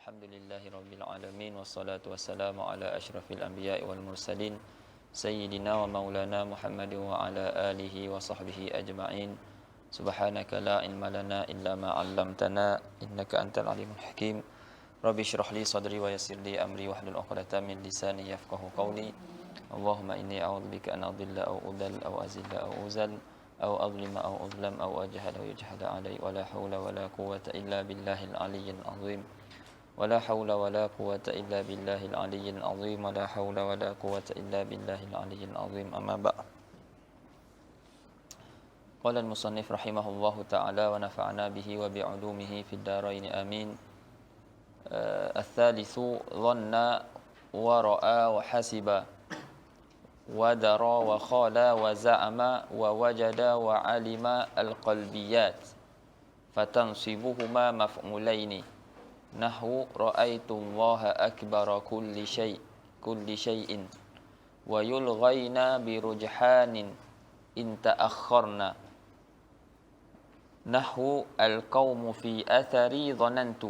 Alhamdulillahi Rabbil Alamin. Wassalatu wassalamu ala ashrafil anbiya'i wal mursalin Sayyidina wa maulana Muhammadin wa ala alihi wa sahbihi ajma'in. Subhanaka la ilma lana illa ma 'allamtana innaka antal alimul hakim. Rabbi shrah li sadri wa yassir li amri wahlul 'uqdatam min lisani yafqahu qawli. Allahumma inni a'udzubika an adilla aw udal aw azilla aw uzal aw adlima aw udlam aw ajhala aw yujhala 'alai wa la haula wa la quwwata illa billahil aliyyil azim. ولا حول ولا قوة إلا بالله العلي العظيم ولا حول ولا قوة إلا بالله العلي العظيم أما بعد. قال المصنف رحمه الله تعالى ونفعنا به وبعلومه في الدارين آمين. الثالث ظن ورأى وحسب ودرى وخال وزعم ووجد وعلم القلبيات فتنصبهما مفعولين نحو رأيت الله أكبر كل شيء ويلغينا برجحان إن تأخرنا نحو القوم في أثري ظننت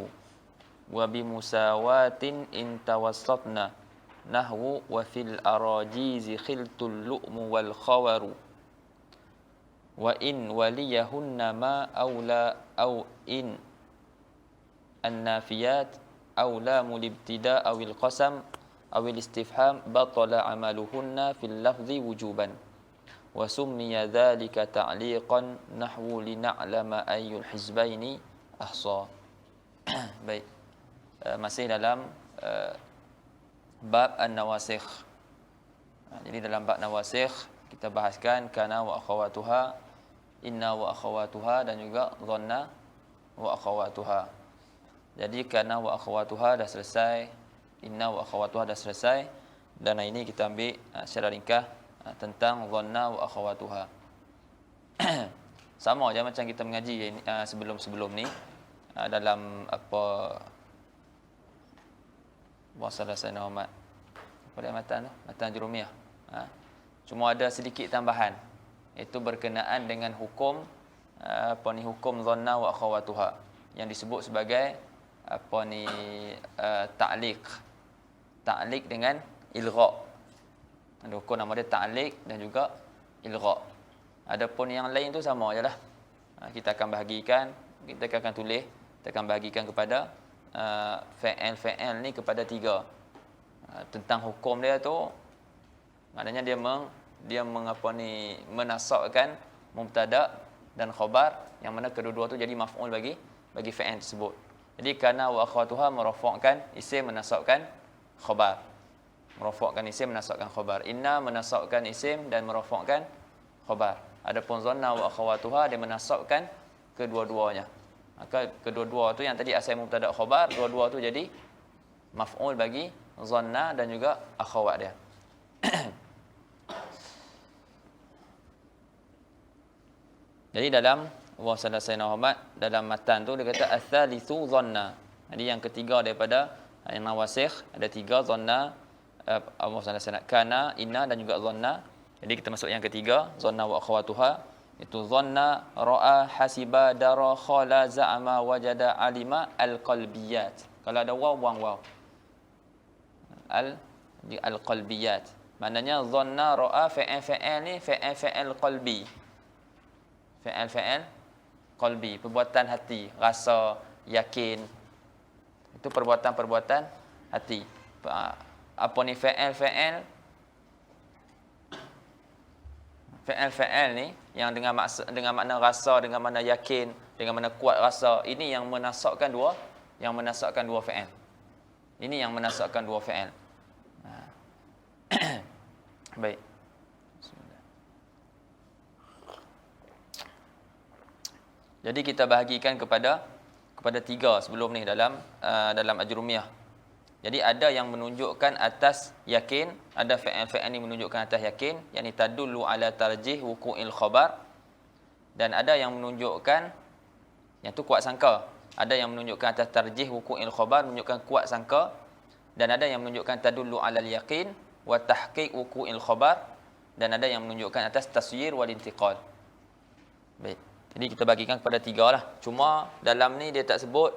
وبمساواة إن توسطنا نحو وفي الأراجيز خلت اللؤم والخور وإن وليهن ما أولى أو إن النافيات أو لام الابتداء أو القسم أو الاستفهام بطل عملهن في اللفظ وجوبا وسمي ذلك تعليقا نحو لنعلم أي الحزبين أحصى. Baik, masih dalam bab an-nawasikh. Jadi dalam bab nawasikh kita bahaskan kana wa akhawatuha, inna wa akhawatuha dan juga dhanna wa akhawatuha. Jadi kana wa akhawatuha dah selesai, inna wa akhawatuha dah selesai, dan ini kita ambil secara ringkas tentang dhanna wa akhawatuha. Sama aja macam kita mengaji sebelum-sebelum ni dalam apa bahasa Rasana Muhammad. Apa dia matan Jurumiyah. Cuma ada sedikit tambahan, itu berkenaan dengan hukum hukum dhanna wa akhawatuha yang disebut sebagai ta'liq dengan ilgha'. Ada hukum nama dia ta'liq dan juga ilgha'. Adapun yang lain tu sama ajalah. Kita akan bahagikan, kita akan tulis, kita akan bahagikan kepada fa'il ni kepada tiga. Tentang hukum dia tu, maknanya dia menasabkan mubtada dan khabar, yang mana kedua-dua tu jadi maf'ul bagi fa'il tersebut. Jadi kana wa akhwatuha merafa'kan isim menasabkan khabar. Merafa'kan isim menasabkan khabar. Inna menasabkan isim dan merafa'kan khabar. Adapun dhanna wa akhwatuha dia menasabkan kedua-duanya. Maka kedua-dua tu yang tadi asal mubtada khabar, dua-dua tu jadi maf'ul bagi dhanna dan juga akhwat dia. Jadi dalam Wasallallahu Sayyidina Muhammad dalam matan tu dia kata ats-tsalitsu dhanna. Jadi yang ketiga daripada yang nawasikh ada tiga, dhanna, kana, inna dan juga dhanna. Jadi kita masuk yang ketiga, dhanna wa akhawatuha, itu dhanna, ra'a, hasiba, dara, khala, za'ama, wajada, alima, al-qalbiyat. Kalau ada waw, buang waw. Al-qalbiyat. Maknanya dhanna, ra'a, fa'il ni fa'il qalbi. Fa'il qalbi, perbuatan hati, rasa, yakin. Itu perbuatan-perbuatan hati. Apa ni fa'il ni yang dengan makna rasa, dengan makna yakin, dengan makna kuat rasa, ini yang menasabkan dua fa'il. Ini yang menasabkan dua fa'il. Baik. Jadi kita bahagikan kepada tiga sebelum ni dalam Ajrumiyah. Jadi ada yang menunjukkan atas yakin, ada fa'il ni menunjukkan atas yakin, yakni tadullu ala tarjih wuqu'il khabar, dan ada yang menunjukkan yang tu kuat sangka. Ada yang menunjukkan atas tarjih wuqu'il khabar, menunjukkan kuat sangka, dan ada yang menunjukkan tadullu ala yaqin wa tahqiq wuqu'il khabar, dan ada yang menunjukkan atas tasyir wal intiqal. Baik. Jadi kita bagikan kepada tiga lah. Cuma dalam ni dia tak sebut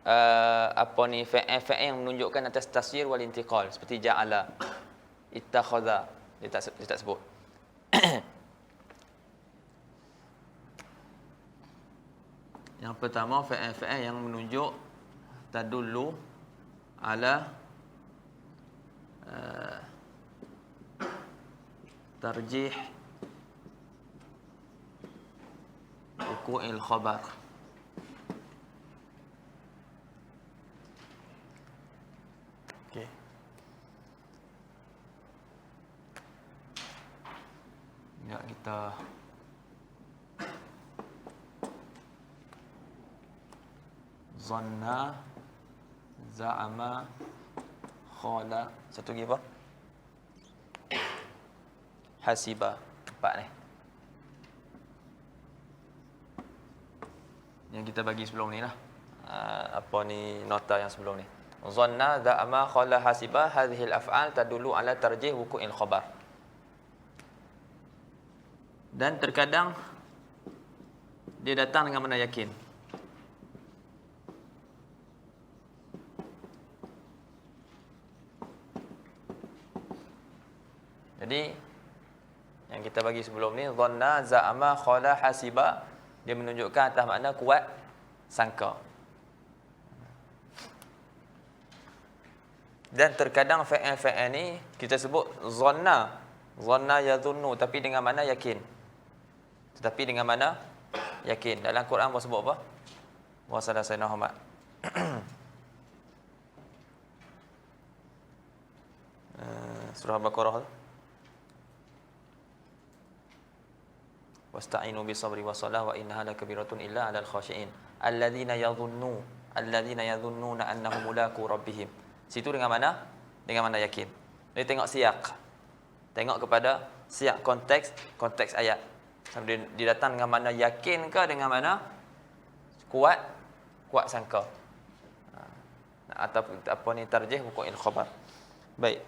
fi'il yang menunjukkan atas tasghir wal intiqal seperti ja'ala, ittakhadha, dia tak sebut. Yang pertama fi'il yang menunjuk tadullu ala tarjih wuqu'il khabar. Okey. Ya, kita zanna, za'ama, khala. Satu lagi apa? Hasiba. Empat ni. Yang kita bagi sebelum ni lah. Nota yang sebelum ni. Zanna, za'ama, khala, hasiba. Hadhil af'al tadullu ala tarjih wuqu'il khabar. Dan terkadang dia datang dengan makna yakin. Jadi yang kita bagi sebelum ni, dhanna, za'ama, khala, hasiba, dia menunjukkan atas makna kuat sangka. Dan terkadang fi'il ni kita sebut dhanna yadhunnu, tapi dengan makna yakin. Tetapi dengan makna yakin. Dalam Quran Allah sebut apa? Wa sayyidina Muhammad. Surah Al-Baqarah tu. Wasta'inu bisabri wassalah wa innaha lakabiratun illa 'alal khashi'in alladzina yadhunnuna annahum mulaqu rabbihim. Situ dengan mana? Dengan mana yakin. Jadi tengok siyak. Tengok kepada siyak konteks ayat. Sama dia datang dengan mana yakin ke dengan mana kuat sangka. Atau apa ni tarjih wuqu'il khabar. Baik.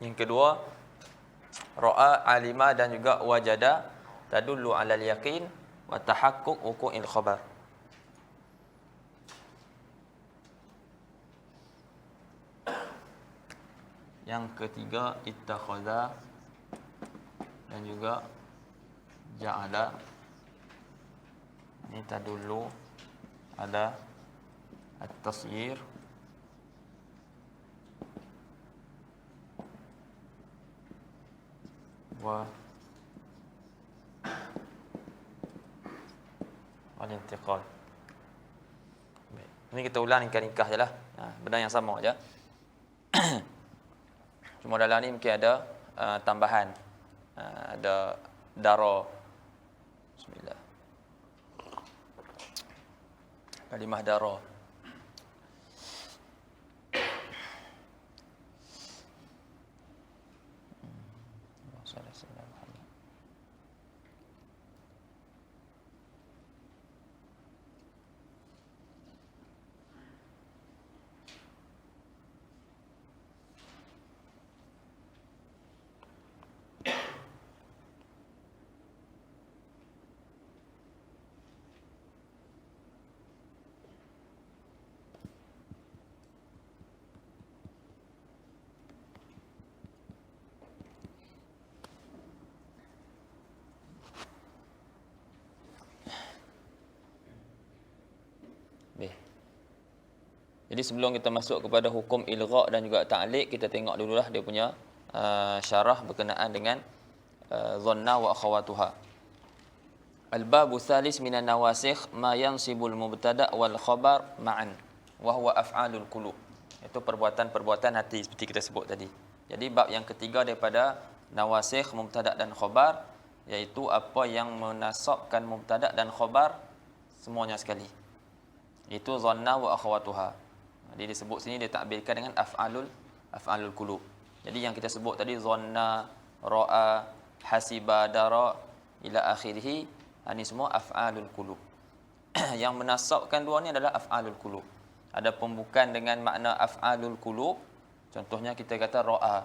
Yang kedua, ra'a, alima dan juga wajada tadullu 'alal yaqin wa tahaqquq wuqu'il khabar. Yang ketiga, ittakhadha dan juga ja'ala. Ini tadullu ala at-tasghir wa al-intiqal. Ini kita ulang ringkas je lah. Benda yang sama aja. Cuma dalam ni mungkin ada tambahan. Ada dara. Bismillah. Kalimah dara. Jadi sebelum kita masuk kepada hukum ilgha' dan juga ta'liq, kita tengok dululah dia punya syarah berkenaan dengan dhanna wa akhawatuha. Al-babu tsalis minan nawasikh ma yansibul mubtada' wal khabar ma'an wa huwa af'alul qulub. Itu perbuatan-perbuatan hati seperti kita sebut tadi. Jadi bab yang ketiga daripada nawasikh mubtada' dan khabar, iaitu apa yang menasabkan mubtada' dan khabar semuanya sekali. Itu dhanna wa akhawatuha. Jadi disebut sini dia takbirkan dengan af'alul qulub. Jadi yang kita sebut tadi dhanna, ra'a, hasiba, dara ila akhirih, ini semua af'alul qulub. Yang menasabkan dua ni adalah af'alul qulub. Ada pembukaan dengan makna af'alul qulub. Contohnya kita kata ra'a.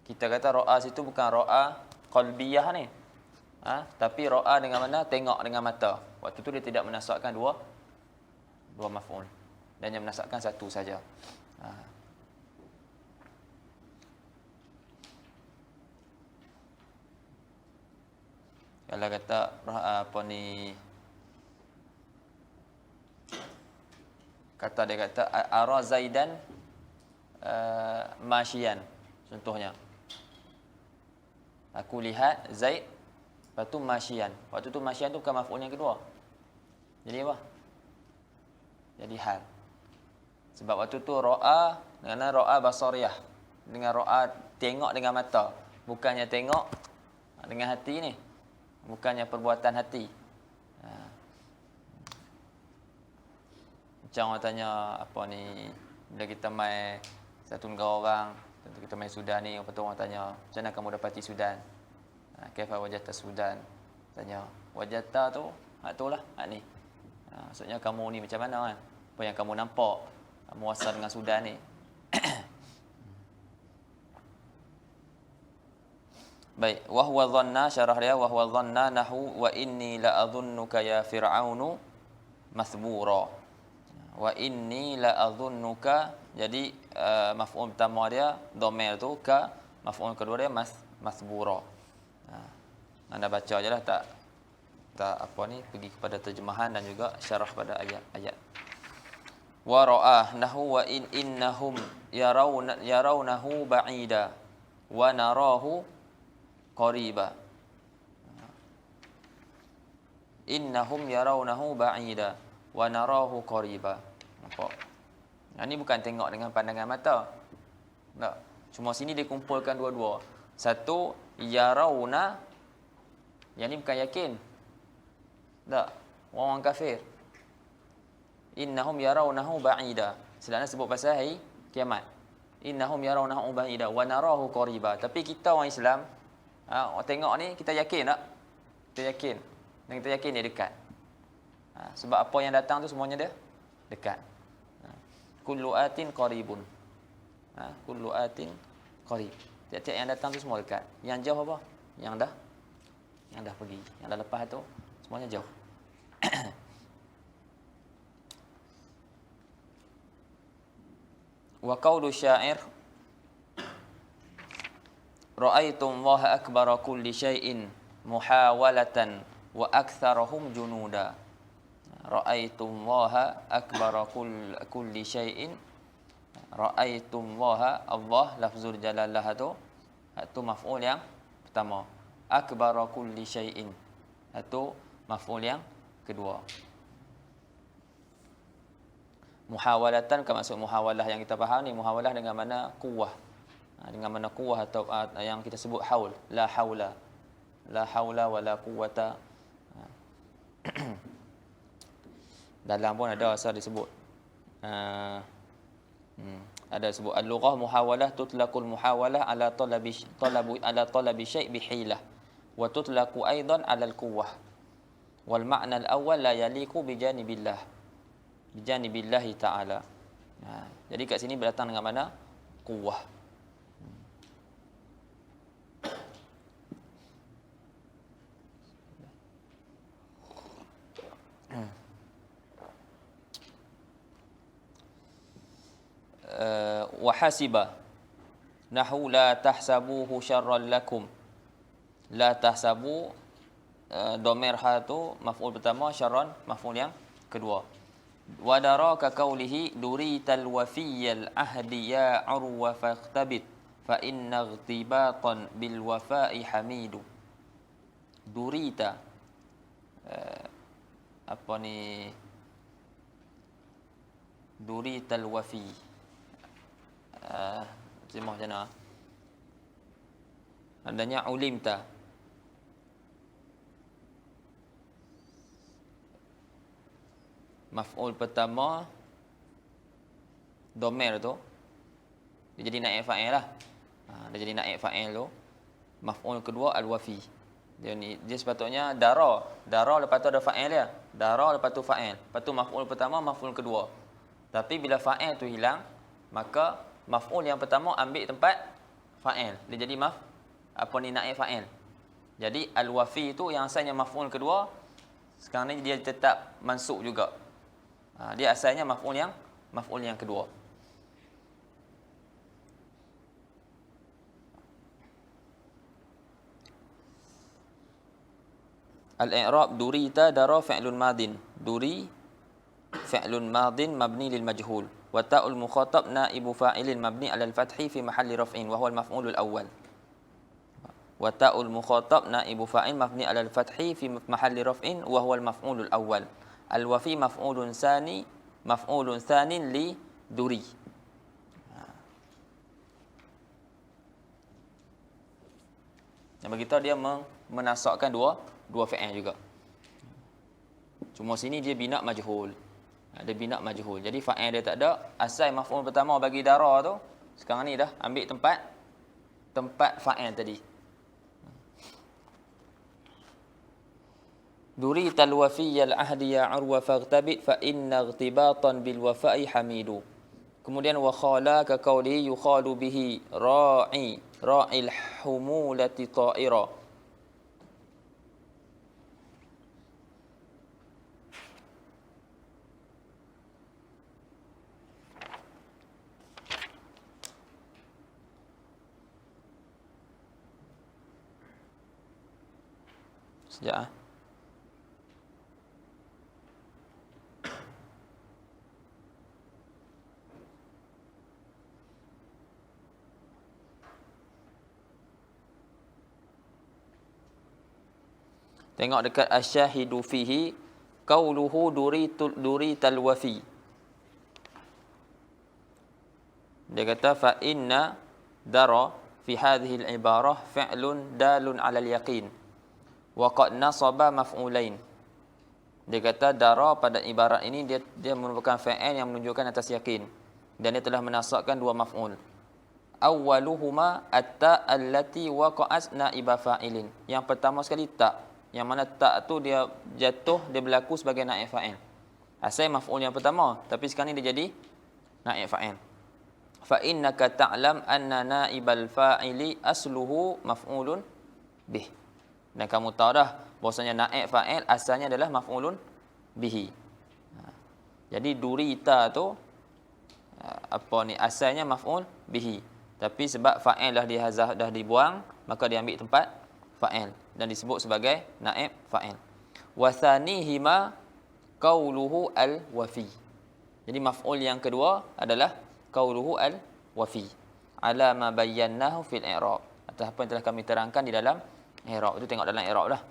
Kita kata ra'a situ bukan ra'a qalbiyah ni. Tapi ra'a dengan mana? Tengok dengan mata. Waktu tu dia tidak menasabkan dua maf'ul. Dan dia menasabkan satu saja. Kalau kata apa ni, dia kata ara zaidan masyian, contohnya aku lihat Zaid, lepas tu masyian. Waktu tu masyian tu bukan maf'ul yang kedua. Jadi apa? Jadi hal. Sebab waktu tu ra'a dengan ra'a basariyah, dengan ra'a tengok dengan mata, bukannya tengok dengan hati ni, bukannya perbuatan hati. Macam orang tanya apa ni, bila kita mai satu negara orang, tentu kita mai Sudan ni, lepas tu orang tanya, macam mana kamu dapati Sudan? Kaifa wajadta Sudan? Tanya, wajadta tu, itulah, ni. Maksudnya kamu ni macam mana kan? Apa yang kamu nampak muasal dengan Sudan ni? Baik, wa huwa dhanna, syarah dia, wa huwa dhanna nahu wa inni la adhunnuka ya fir'aunu mathbura. Wa inni la adhunnuka, jadi maf'ul pertama dia dhamir tu, ka maf'ul kedua dia mathbura. Anda baca ajalah, tak apa ni, pergi kepada terjemahan dan juga syarah pada ayat-ayat. Wa ra'ah nahu wa innahum yarawnahu ba'ida wa narahu qariba. Innahum yarawnahu ba'ida wa narahu qariba. Nampak? Ini bukan tengok dengan pandangan mata. Tak. Cuma sini dia kumpulkan dua-dua. Satu, yarawna, yang ni bukan yakin. Tak. Orang kafir. Innahum yarawnahu ba'ida. Sedangkan sebut pasal hari kiamat. Innahum yarawnahu ba'ida wa narahu qariba. Tapi kita orang Islam, orang tengok ni kita yakin tak? Kita yakin. Dan kita yakin dia dekat. Sebab apa yang datang tu semuanya dia dekat. Kullu atin qaribun. Kullu atin qarib. Tiap-tiap yang datang tu semua dekat. Yang jauh apa? Yang dah pergi. Yang dah lepas tu semuanya jauh. Wa qaulu syair, ra'aitum Allaha akbara kulli syai'in muhawalatan wa aktsarahum junuda. Ra'aitum Allaha akbara kulli syai'in. Ra'aitum Allaha, Allah lafzul jalalah tu maf'ul yang pertama. Akbara kulli syai'in, itu maf'ul yang kedua. Muhawalatan, bukan maksud muhawalah yang kita faham ni. Muhawalah dengan mana kuwah. Dengan mana kuwah atau yang kita sebut haul. La haula. La haula wa la quwwata. Dalam pun ada asal disebut. Ada sebut al-lughah muhawalah, tutlaqul muhawalah ala talabi syai' bihilah wa tutlaqu aidan ala al-quwwah. Wal ma'na al-awwal la yaliqu bi janibillahi ta'ala. Jadi kat sini berdatang dengan mana? Quwwah. Wa hasiba nahu la tahsabuhu syarran lakum. La tahsabu, dhamir ha tu maf'ul pertama, syarran maf'ul yang kedua. Wa daraka qawlihi durital wafiyal ahdi ya urwa faqtabit fa inna ightibatan bil wafa'i hamidu. Durita, apa ni, durital wafi, Terjemah macam mana? Adanya ulimta. Maf'ul pertama domir tu dia jadi naib fa'il lah. Dia jadi naib fa'il tu. Maf'ul kedua al-wafi. Dia sepatutnya dara lepas tu ada fa'il dia. Dara lepas tu fa'il. Lepas tu maf'ul pertama, maf'ul kedua. Tapi bila fa'il tu hilang, maka maf'ul yang pertama ambil tempat fa'il. Dia jadi naib fa'il. Jadi al-wafi tu yang asalnya maf'ul kedua, sekarang ni dia tetap mansub juga. Dia asalnya maf'ul yang kedua. Al-i'rab durita dara fi'lun madin. Duri fi'lun madin mabni lil majhul. Wa ta'ul mukhatab naibu fa'ilin mabni 'ala al-fathi fi mahalli raf'in wa huwa al-maf'ul al-awwal. Wa ta'ul mukhatab naibu fa'il mabni 'ala al-fathi fi mahalli raf'in wa huwa al-maf'ul al-awwal. Al-wafi maf'ulun thanin li duri. Yang beritahu dia menasakkan dua fi'il juga. Cuma sini dia bina majhul. Dia bina majhul. Jadi fa'il dia tak ada. Asal maf'ul pertama bagi dara tu, sekarang ni dah ambil tempat fa'il tadi. Durita al-wafiyyal ahdi ya urwa faghtabit fa inna ightibatan bil wafa'i hamidu. Kemudian wa khala ka qawli yukhalu bihi ra'il humulati ta'ira. Sekejap. Tengok dekat asyahidu fihi qauluhu durital wafi. Dia kata fa inna dara fi hadhihi al-ibarah fi'lun dalun 'ala al-yaqin wa qad nasaba maf'ulain. Dia kata dara pada ibarat ini dia merupakan fa'il yang menunjukkan atas yakin dan dia telah menasabkan dua maf'ul. Awwaluhuma at-ta allati waqa'at naiba fa'ilin. Yang pertama sekali ta, yang mana tak tu dia jatuh, dia berlaku sebagai naib fa'il. Asal maf'ul yang pertama, tapi sekarang ni dia jadi naib fa'il. Fa innaka ta'lam anna naibal fa'ili asluhu maf'ulun bih. Dan kamu tahu dah bahwasanya naib fa'il asalnya adalah maf'ulun bihi. Jadi durita tu asalnya maf'ul bihi. Tapi sebab fa'il dah dihazaf, dah dibuang, maka dia ambil tempat fa'il dan disebut sebagai naib fa'il. Wa thanihima qauluhu al-wafi. Jadi maf'ul yang kedua adalah qauluhu al-wafi ala ma bayyanahu fil i'rab. Atas apa yang telah kami terangkan di dalam i'rab. Itu tengok dalam i'rab dah.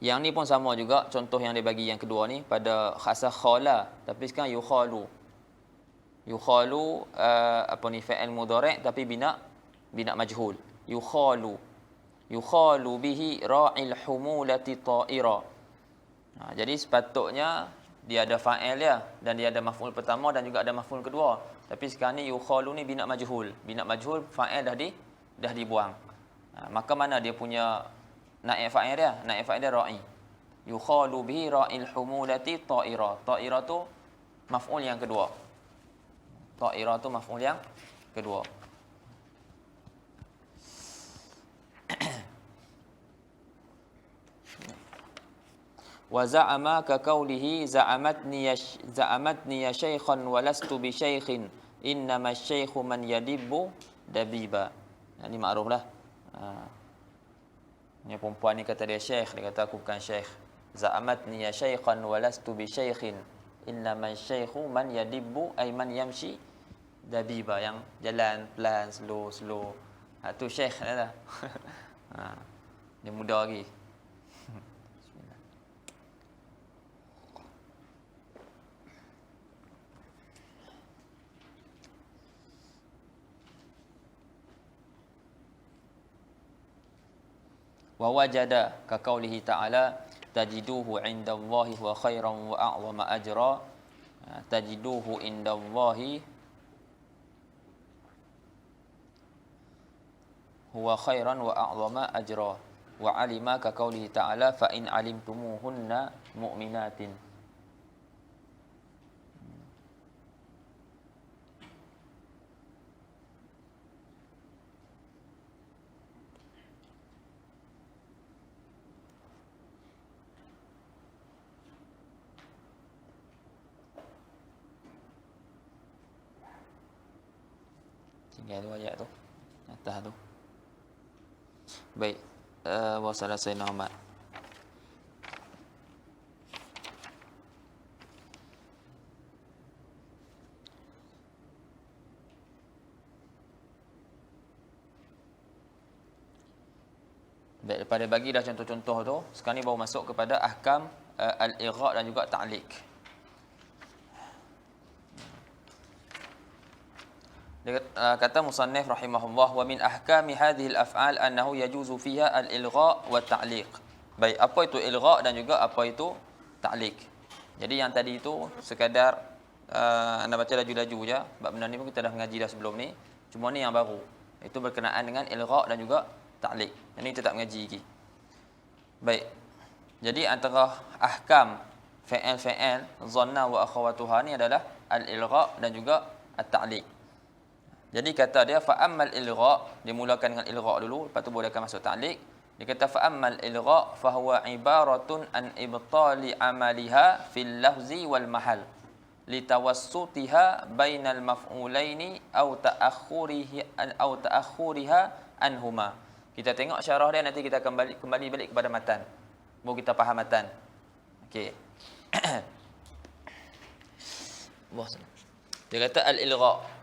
Yang ni pun sama juga, contoh yang dia bagi yang kedua ni pada khasah khala, tapi sekarang yukhalu. Yukhalu fa'il mudhari' tapi bina majhul. Yukhalu bihi ra'il humulati ta'ira. Jadi sepatutnya dia ada fa'il dia dan dia ada maf'ul pertama dan juga ada maf'ul kedua. Tapi sekarang ni yukhalu ni bina majhul. Bina majhul fa'il dah dibuang. Maka mana dia punya naib fa'il dia? Naib fa'il dia ra'i. Yukhalu bihi ra'il humulati ta'ira. Ta'ira tu maf'ul yang kedua. Ta'ira tu maf'ul yang kedua. Wa za'ama ka qawlihi za'amatni ya shaykhan wa lastu bi shaykhin innama asy-syaykhu man yadibbu dabiba. Ini makruf lah. Ini perempuan ni kata dia syekh, dia kata aku bukan syekh. Za'amatni ya shaykhan wa lastu bi shaykhin innama asy-syaykhu man yadibbu ay man yamshi Dabiba yang jalan pelan, slow. Tu Syekh dah. Dia muda lagi. Bismillah. Wa wajada ka qaulihi ta'ala tajiduhu 'indallahi wa khairan wa a'zama ajra. Tajiduhu 'indallahi huwa khairan wa a'zama ajra. Wa 'alima ka qaulihi ta'ala fa in 'alimtumuhunna mu'minatin. Tinggal dua ayat tu atas tu. Baik, wassalam sayyidina Muhammad. Baik, daripada bagi dah contoh-contoh tu, sekarang ni baru masuk kepada ahkam al-igha' dan juga ta'liq. Dia kata musannif rahimahullah, wa min ahkami hadhihi al-af'al annahu yajuzu fiha al-ilgha' wa ta'liq. Baik, apa itu ilgha' dan juga apa itu ta'liq. Jadi yang tadi itu sekadar anda baca laju-laju je, sebab benda ni pun kita dah mengaji dah sebelum ni. Cuma ni yang baru. Itu berkenaan dengan ilgha' dan juga ta'liq. Yang ni kita tak mengaji lagi. Baik. Jadi antara ahkam fi'il zanna wa akhawatuha ni adalah al-ilgha' dan juga at-ta'liq. Jadi kata dia fa ammal ilgha', dimulakan dengan ilgha' dulu, lepas tu baru dia akan masuk ta'liq. Dia kata fa ammal ilgha' fa huwa ibaratun an ibtali amaliha fil lafzi wal mahal litawassutiha bainal maf'ulaini aw ta'akhuriha anhuma. Kita tengok syarah dia, nanti kita akan kembali balik kepada matan. Baru kita faham matan. Okey. Bos. Dia kata al-ilgha'.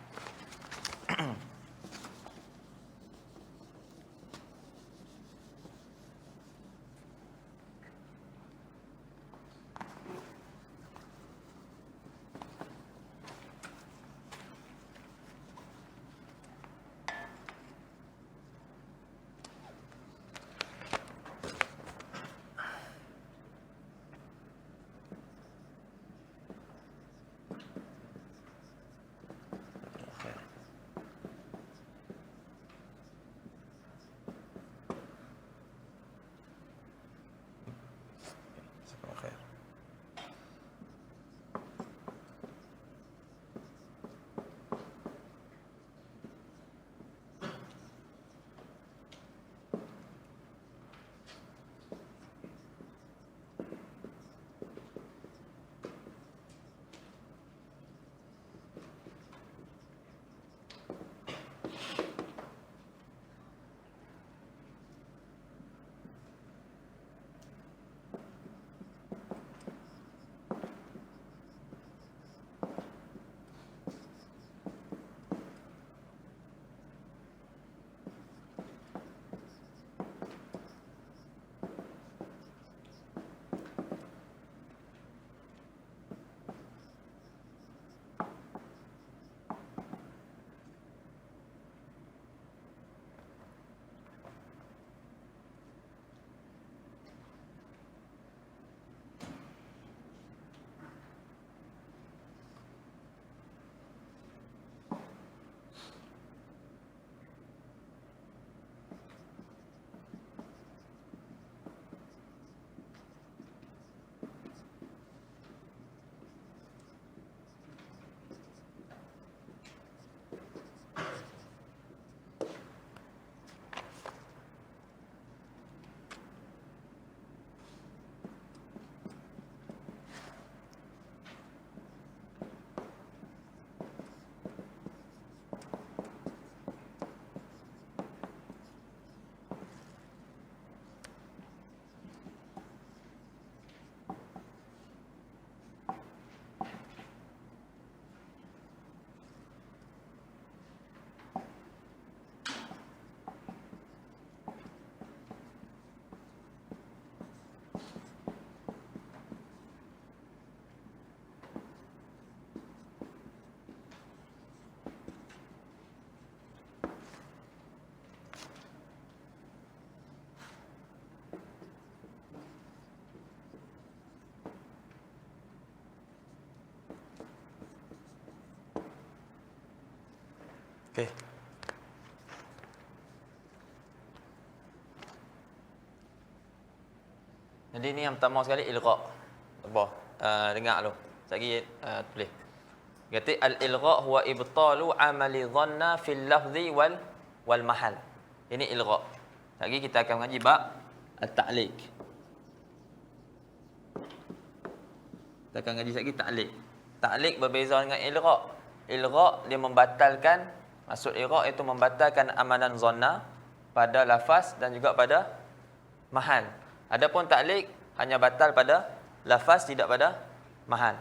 Okey. Jadi ni yang pertama sekali ilgha. Apa? Dengar dulu. Sekali tulis. Kata al-ilgha huwa ibtalu amali dhanna fil lafzi wal mahal. Ini ilgha. Lagi kita akan mengaji bab at-ta'liq. Kita akan ngaji lagi ta'liq. Ta'liq berbeza dengan ilgha. Ilgha dia membatalkan, maksud ilgha itu membatalkan amalan dhanna pada lafaz dan juga pada mahal. Adapun ta'liq hanya batal pada lafaz, tidak pada mahal.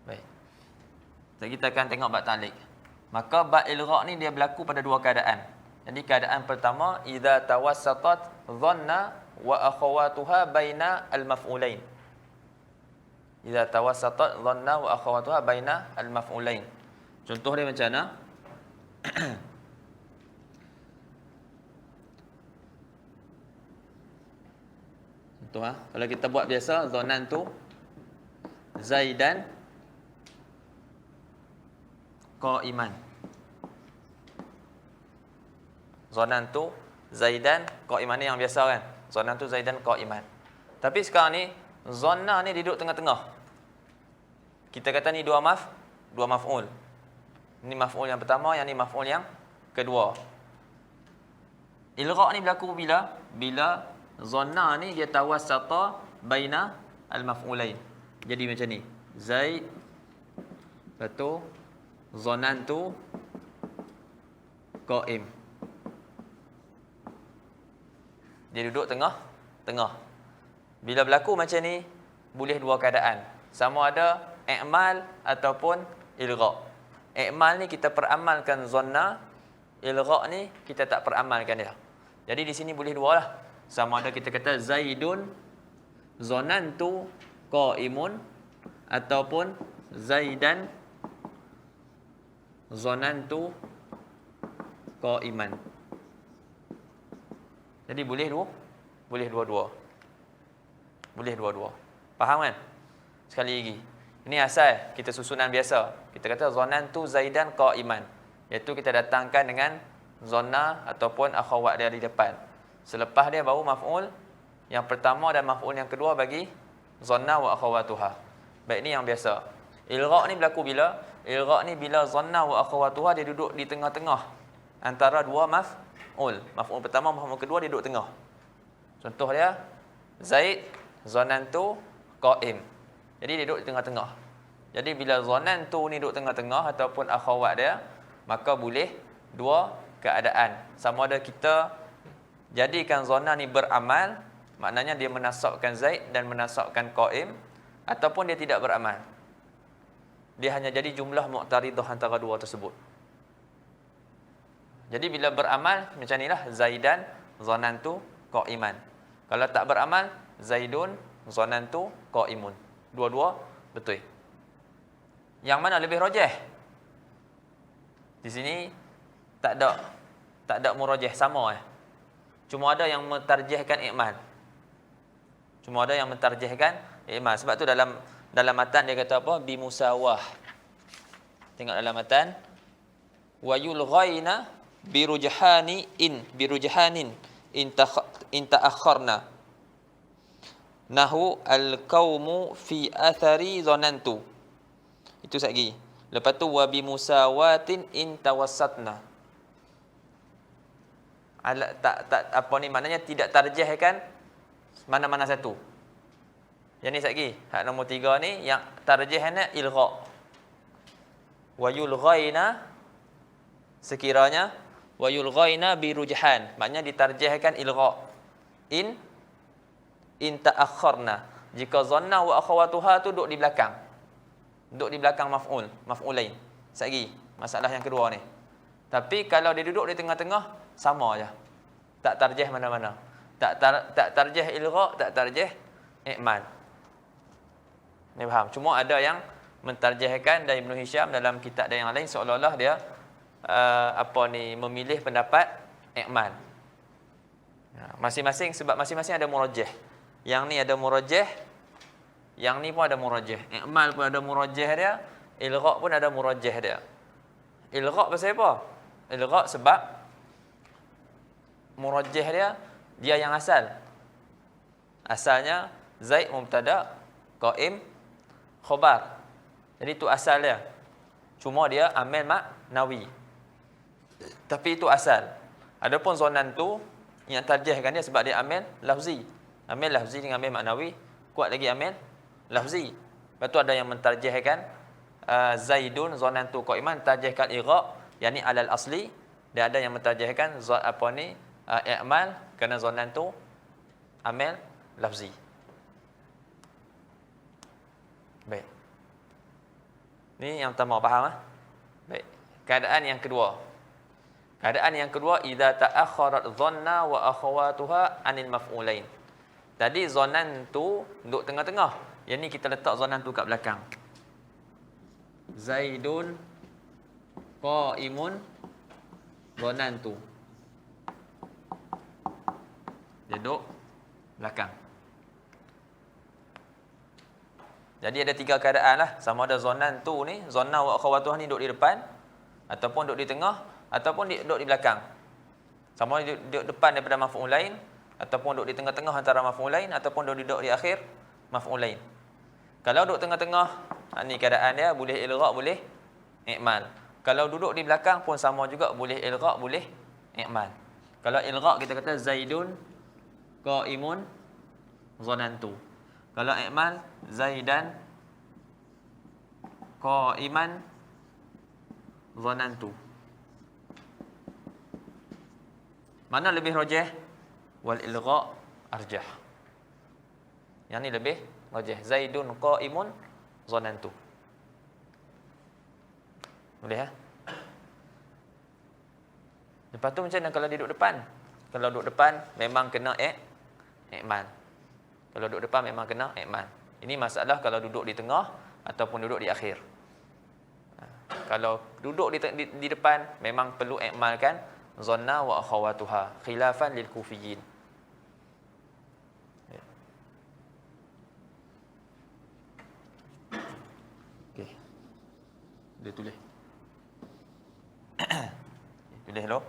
Baik. Jadi kita akan tengok bab ta'liq. Maka bab ilgha ni dia berlaku pada dua keadaan. Jadi keadaan pertama, idza tawassatat dhanna wa akhawatuha baina al-maf'ulain. Idza tawassatat dhanna wa akhawatuha baina al-maf'ulain. Contoh dia macam mana? Contoh kalau kita buat biasa, dhanantu Zaidan qa'iman. Dhanantu Zaidan qa'iman ni yang biasa kan? Dhanantu Zaidan qa'iman. Tapi sekarang ni dhanna ni duduk tengah-tengah. Kita kata ni dua maf'ul. Ni maf'ul yang pertama, yang ni maf'ul yang kedua. Ilgha ni berlaku bila dhanna ni dia tawassata baina al-maf'ulain. Jadi macam ni. Zaid betul dhanantu qa'im. Dia duduk tengah. Bila berlaku macam ni, boleh dua keadaan. Sama ada i'mal ataupun ilgha. I'mal ni kita peramalkan dhanna, ilgha ni kita tak peramalkan dia. Jadi di sini boleh dua lah. Sama ada kita kata Zaidun dhanantu qa'imun ataupun Zaidan dhanantu qa'iman. Jadi boleh dua-dua. Boleh dua-dua. Faham kan? Sekali lagi. Ini asal kita susunan biasa. Kita kata dhanantu Zaidan qa'iman. Iaitu kita datangkan dengan dhanna ataupun akhawat dia di depan. Selepas dia baru maf'ul yang pertama dan maf'ul yang kedua bagi dhanna wa akhawatuha. Baik, ni yang biasa. Ilgha ni berlaku bila? Ilgha ni bila dhanna wa akhawatuha dia duduk di tengah-tengah antara dua maf'ul. Maf'ul pertama, maf'ul kedua dia duduk tengah. Contoh dia Zaid dhanantu qa'im. Jadi dia duduk di tengah-tengah. Jadi bila dhanantu ni duduk tengah-tengah ataupun akhawat dia, maka boleh dua keadaan. Sama ada kita jadikan dhanna ni beramal, maknanya dia menasabkan Zaid dan menasabkan qa'im, ataupun dia tidak beramal. Dia hanya jadi jumlah mu'taridah antara dua tersebut. Jadi bila beramal macam inilah Zaidan dhanantu qa'iman. Kalau tak beramal Zaidun dhanantu qa'imun. Dua-dua betul. Yang mana lebih rajih? Di sini tak ada murajih sama. Cuma ada yang mentarjihkan i'mal. Sebab tu dalam matan dia kata apa? Bi musawah. Tengok dalam matan. Wa yulghaina birujhanin in ta'akhkharna. Nahu al-qaumu fi athari dhanantu. Itu lagi. Lepas tu wa bi musawatin in tawassatna. Apa ni maknanya tidak tarjihkan mana-mana satu. Yang ni lagi. Hak nombor 3 ni yang tarjihnya ilgha. Wa yulghaina sekiranya wa yulghaina bi rujhan, maknanya ditarjihkan ilgha. In ta'akhkharna. Jika dhanna wa akhawatuha tu duduk di belakang. Duduk di belakang maf'ulain. Lagi masalah yang kedua ni. Tapi kalau dia duduk di tengah-tengah, sama aja. Tak tarjih mana-mana. Tak tarjih ilgha, tak tarjih i'mal. Ni faham? Cuma ada yang mentarjihkan dari Ibn Hisham dalam kitab dan yang lain seolah-olah dia memilih pendapat i'mal. Masing-masing, sebab masing-masing ada murajjih. Yang ni ada murajjih, yang ni pun ada murajjih. I'mal pun ada murajjih dia, ilgha pun ada murajjih dia. Ilgha pasal apa? ilgha' sebab murajjih dia yang asal. Asalnya Zaid mubtada, Qaim khabar. Jadi itu asal dia. Cuma dia amil maknawi. Tapi itu asal. Adapun zonantu yang tarjihkan dia sebab dia amil lafzi. Amil lafzi dengan amil maknawi, kuat lagi amil lafzi. Lepas tu ada yang mentarjihkan Zaidun zonantu qaiman, tarjihkan igha' yakni alal asli, dan ada yang mentarjihkan i'mal kerana zonantu amil lafzi. Baik. Ni yang pertama, faham ah? Baik. Keadaan yang kedua. Keadaan yang kedua, idza ta'akhkharat dhanna wa akhawatuha anil maf'ulain. Tadi zonan tu duduk tengah-tengah. Yang ni kita letak zonan tu kat belakang. Zaidun qaimun zonan tu. Dia duduk belakang. Jadi ada tiga keadaan lah. Sama ada zonan tu ni, zonna wa akhawatuha ni duduk di depan, ataupun duduk di tengah, ataupun duduk di belakang. Sama ada duduk depan daripada maf'ul lain, ataupun duduk di tengah-tengah antara maf'ul lain, ataupun duduk di akhir maf'ul lain. Kalau duduk tengah-tengah, ni keadaan dia, boleh ilgha', boleh i'mal. Kalau duduk di belakang pun sama juga, boleh ilgha', boleh i'mal. Kalau ilgha' kita kata Zaidun qaimun zanantu. Kalau i'mal Zaidan qaiman zanantu. Mana lebih rajih? Wal ilgha' arjah. Yang ni lebih rajih. Zaidun qaimun zanantu. Boleh ha? Lepas tu macam mana kalau dia duduk depan? Kalau duduk depan memang kena i'mal. Kalau duduk depan memang kena i'mal. Ini masalah kalau duduk di tengah ataupun duduk di akhir. Kalau duduk di depan memang perlu i'malkan zanna wa akhawatuha khilafan lil kufiyin. Okey. Dia tulis. Tulis dulu.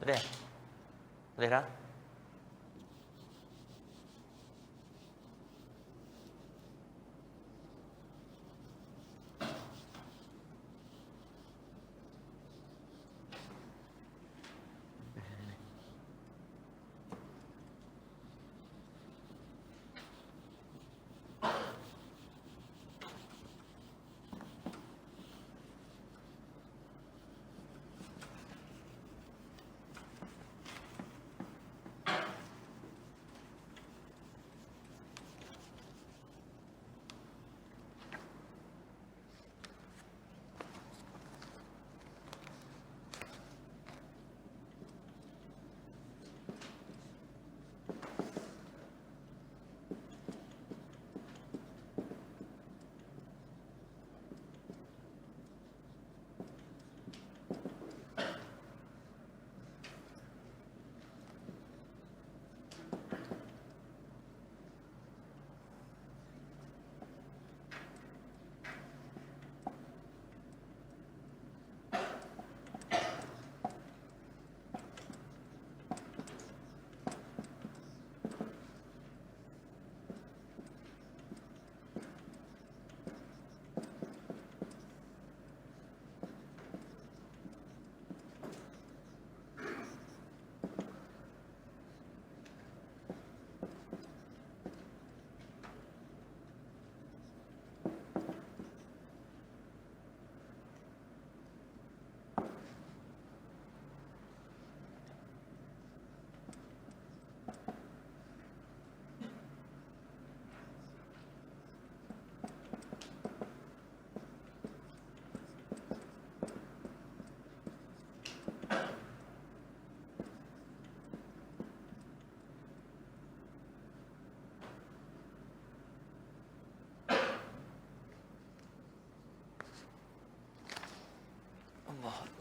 Boleh? Boleh tak?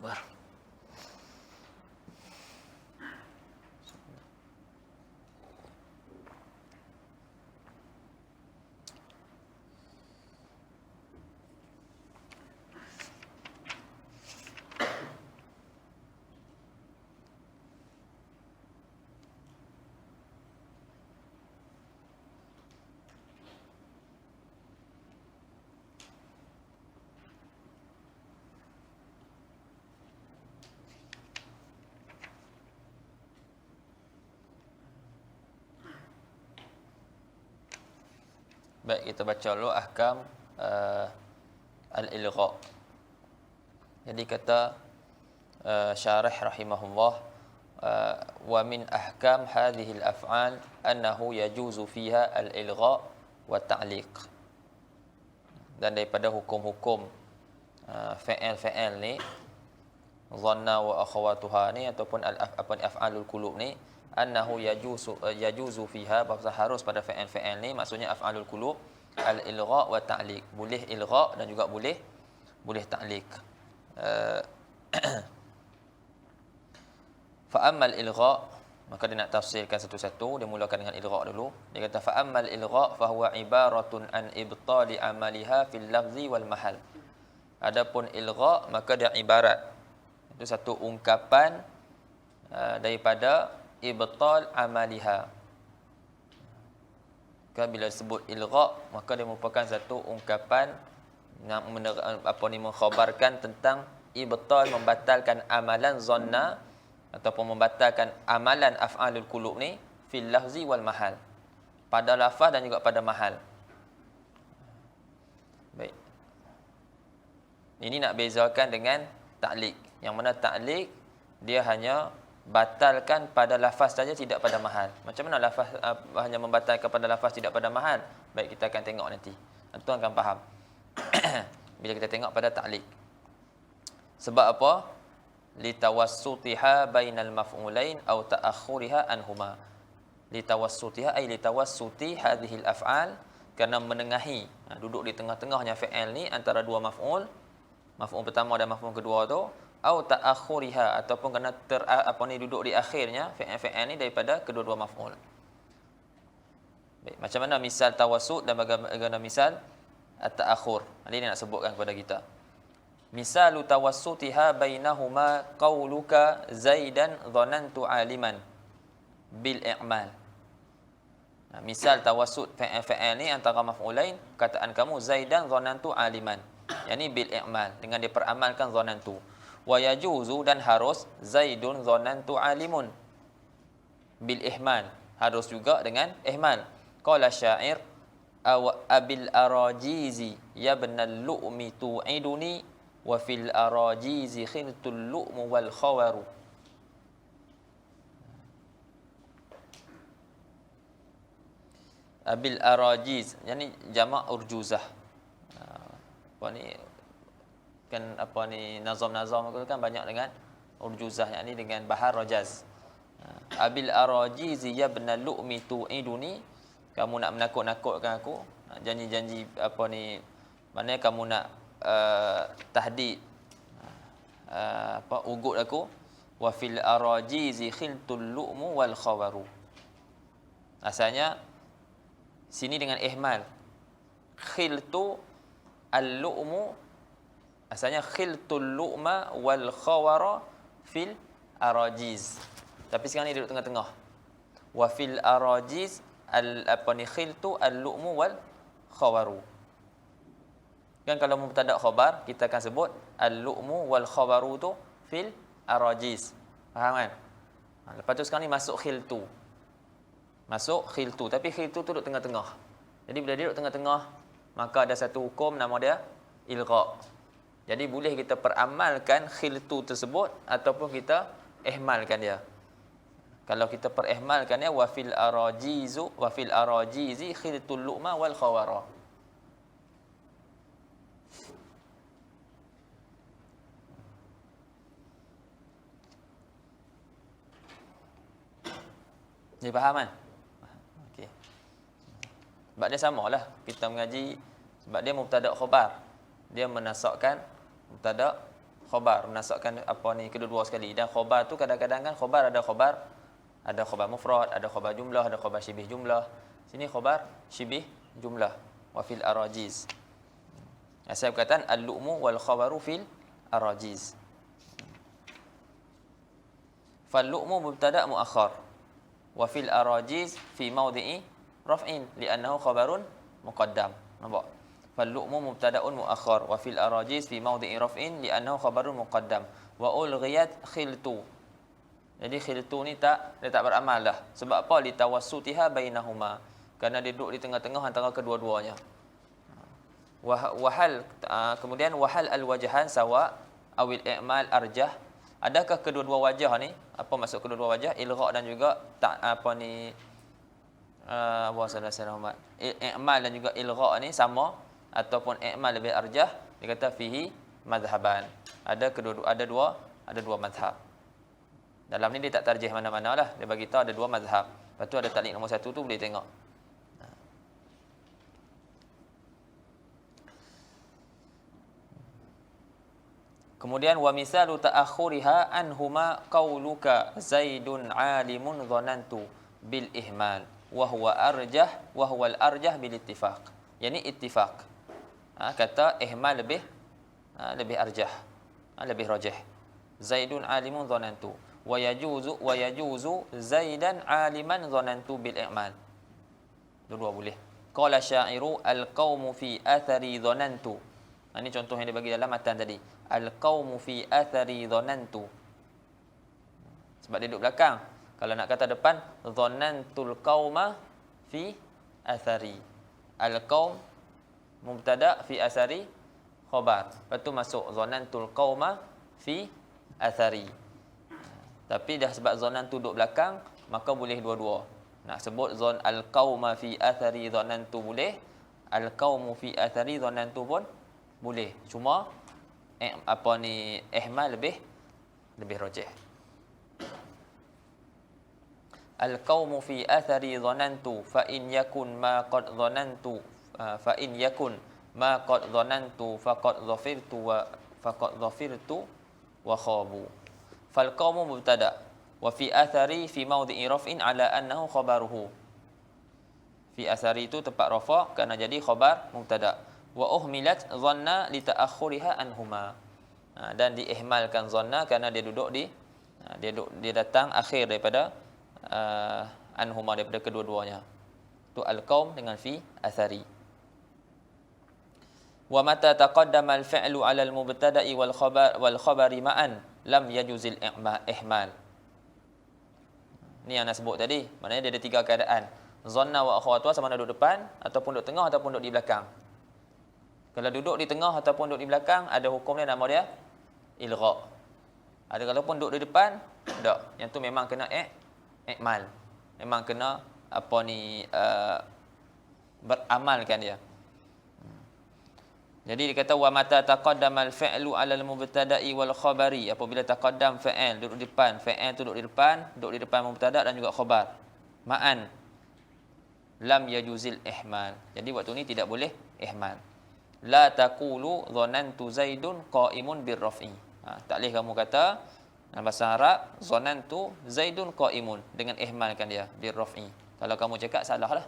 Akbar. Baik, kita baca dulu ahkam al-ilgha. Jadi kata syarih rahimahullah, wa min ahkam hadhihi al-af'al annahu yajuzu fiha al-ilgha wa ta'liq. Dan daripada hukum-hukum fi'il ni, dhanna wa akhawatuha ni ataupun af'alul qulub ni, annahu yajuzu fiha, bahawa harus pada fi'il ni, maksudnya af'alul qulub, al-ilgha wa ta'liq, boleh ilgha dan juga boleh ta'liq. Fa ammal ilgha, maka dia nak tafsirkan satu-satu. Dia mulakan dengan ilgha dulu. Dia kata fa ammal ilgha fa huwa ibaratun an ibtali amaliha fil lafzi wal mahal. Adapun ilgha, maka dia ibarat, itu satu ungkapan daripada ibtal amaliha. Kan bila sebut ilgha, maka dia merupakan satu ungkapan yang mengkhabarkan tentang ibtal, membatalkan amalan zanna ataupun membatalkan amalan af'alul qulub ni fil lafzi wal mahal, pada lafaz dan juga pada mahal. Baik. Ini nak bezakan dengan ta'liq. Yang mana ta'liq dia hanya batalkan pada lafaz saja, tidak pada mahal. Macam mana lafaz hanya membatalkan pada lafaz, tidak pada mahal? Baik, kita akan tengok nanti. Tuan akan faham bila kita tengok pada ta'liq. Sebab apa? Litawassutiha bainal maf'ulain aw ta'akhuriha anhuma. Litawassutiha ay litawassuti hadhihi al-af'al, kerana menengahi, duduk di tengah-tengahnya fi'il ni antara dua maf'ul, maf'ul pertama dan maf'ul kedua tu, au ta'akhuriha, ataupun kerana duduk di akhirnya fi'il ni daripada kedua-dua maf'ul. Baik, macam mana misal tawassut dan bagaimana misal at-ta'akhur? Ini nak sebutkan kepada kita. Misalu tawassutiha bainahuma qauluka Zaidan dhanantu aliman bil i'mal. Misal tawassut fi'il ni antara maf'ulain, kataan kamu Zaidan dhanantu aliman, yakni bil i'mal, dengan diperamalkan dhanantu. Wa yajuzu, dan harus, Zaidun dhanantu alimun bil ihmal, harus juga dengan ihmal. Qala syair aw abil arajizi yabnal lu'mi tu'iduni wa fil arajizi khiltul lu'mu wal khawaru. Abil arajiz, yani jamak urjuzah. Apa ni kan, apa ni, nazam-nazam itu kan banyak dengan urjuzah, yakni dengan bahar rajaz. Abil arajizi yabna lu'mi tu'iduni, kamu nak menakut-nakutkan aku, janji-janji apa ni, maknanya kamu nak tahdid, ugut aku. Wa fil arajizi khiltul lu'mu wal khawaru. Asalnya sini dengan ihmal, khiltu al-lu'mu, asalnya khiltul lu'ma wal khawara fil arajiz. Tapi sekarang ni duduk tengah-tengah. Wa fil arajiz khiltu al-lu'mu wal khawaru. Kan kalau mubtada khabar, kita akan sebut al-lu'mu wal khawaru tu fil arajiz. Faham kan? Lepas tu sekarang ni masuk khiltu. Masuk khiltu, tapi khiltu tu duduk tengah-tengah. Jadi bila dia duduk tengah-tengah, maka ada satu hukum nama dia ilgha. Jadi boleh kita peramalkan khiltu tersebut ataupun kita ihmalkan dia. Kalau kita perihmalkan dia, wa fil arajizi khiltul lu'ma wal khawara. Dia faham kan? Okey. Sebab dia samalah kita mengaji, sebab dia mubtada khabar. Dia menasakkan mubtada khabar, menasabkan apa ni kedua-dua sekali. Dan khabar tu kadang-kadang kan ada khabar mufrad, ada khabar jumlah, ada khabar syibih jumlah. Sini khabar syibih jumlah. Wa fil arajiz. Saya berkata al-lu'mu wal khabaru fil arajiz. Fal lu'mu mubtada' muakhar wa fil arajiz fi mawdi'i raf'in li'annahu khabarun muqaddam. Nampak? Fal lu'mu mubtada'un muakhar wa fil arajiz fi mawdi'i raf'in li'annahu khabarun muqaddam wa ulghiyat khiltu. Jadi khiltu ni dia tak beramal dah. Sebab apa? Li tawassutiha bainahuma. Kerana dia duduk di tengah-tengah antara kedua-duanya. Kemudian wahal al-wajhan sawa awil i'mal arjah. Adakah kedua-dua wajah ni? Apa maksud kedua-dua wajah? Ilgha' dan juga i'mal dan juga ilgha' ni sama ataupun i'mal lebih arjah? Dia kata fihi madhhaban. Ada dua mazhab. Dalam ni dia tak tarjih mana-mana lah. Dia bagi tahu ada dua mazhab. Lepas tu ada taklid nombor 1 tu boleh tengok. Kemudian wa misalu ta'akhuriha anhuma qauluka Zaidun alimun dhanantu bil ihmal wa huwa al arjah bil ittifaq. Yani ittifaq. Kata ihmal lebih arjah. Lebih rajih. Zaidun alimun dhanantu wa yajuzu Zaidan aliman dhanantu bil ihmal. Dua boleh. Qala syairu al qaumu fi athari dhanantu. Ini contoh yang dia bagi dalam matan tadi. Al-qaumu fi athari dhanantu. Sebab dia duduk belakang. Kalau nak kata depan, dhanantul qauma fi athari. Al-qaum mubtada' fi athari khabar. Lepas tu masuk dhanantul qauma fi athari. Tapi dah sebab dhanantu duduk belakang, maka boleh dua-dua. Nak sebut al-qauma fi athari dhanantu boleh. Al-qaumu fi athari dhanantu pun boleh. Cuma ihmal lebih rajih. Al-qaumu fi athari dhanantu fa in yakun ma qad dhanantu faqad dhafirtu wa khabu. Fal qaumu mubtada wa fi athari fi mawdi'i raf'in ala annahu khabaruhu. Fi athari itu tempat rafa kerana jadi khabar mubtada. Wa uhmilat dhanna li ta'akhuriha anhuma. Dan diihmalkan dhanna kerana dia duduk dia datang akhir daripada anhuma, daripada kedua-duanya. Tu al-qaum dengan fi athari. Wa mata taqaddama al-fi'lu 'ala al-mubtada'i wal khabari ma'an lam yajuzil ihmal. Ni yang nak sebut tadi. Maknanya dia ada tiga keadaan. Dhanna wa akhawatuha sama ada duduk depan ataupun duduk tengah ataupun duduk di belakang. Kalau duduk di tengah ataupun duduk di belakang, ada hukum dia, nama dia ilgha'. Ada kalau pun duduk di depan, tak. Yang tu memang kena i'mal. Memang kena beramalkan dia. Jadi dia kata wa mata taqaddama al-fi'lu 'ala al-mubtada'i wal khabari. Apabila taqaddam fa'il duduk di depan, fa'il tu duduk di depan mubtada' dan juga khabar. Ma'an lam yajuzil ihmal. Jadi waktu ni tidak boleh ihmal. La taqulu dhanantu Zaidun qa'imun birraf'i. Tak boleh kamu kata dalam bahasa Arab dhanantu Zaidun qa'imun dengan ihmalkan dia birraf'i. Kalau kamu cakap salahlah.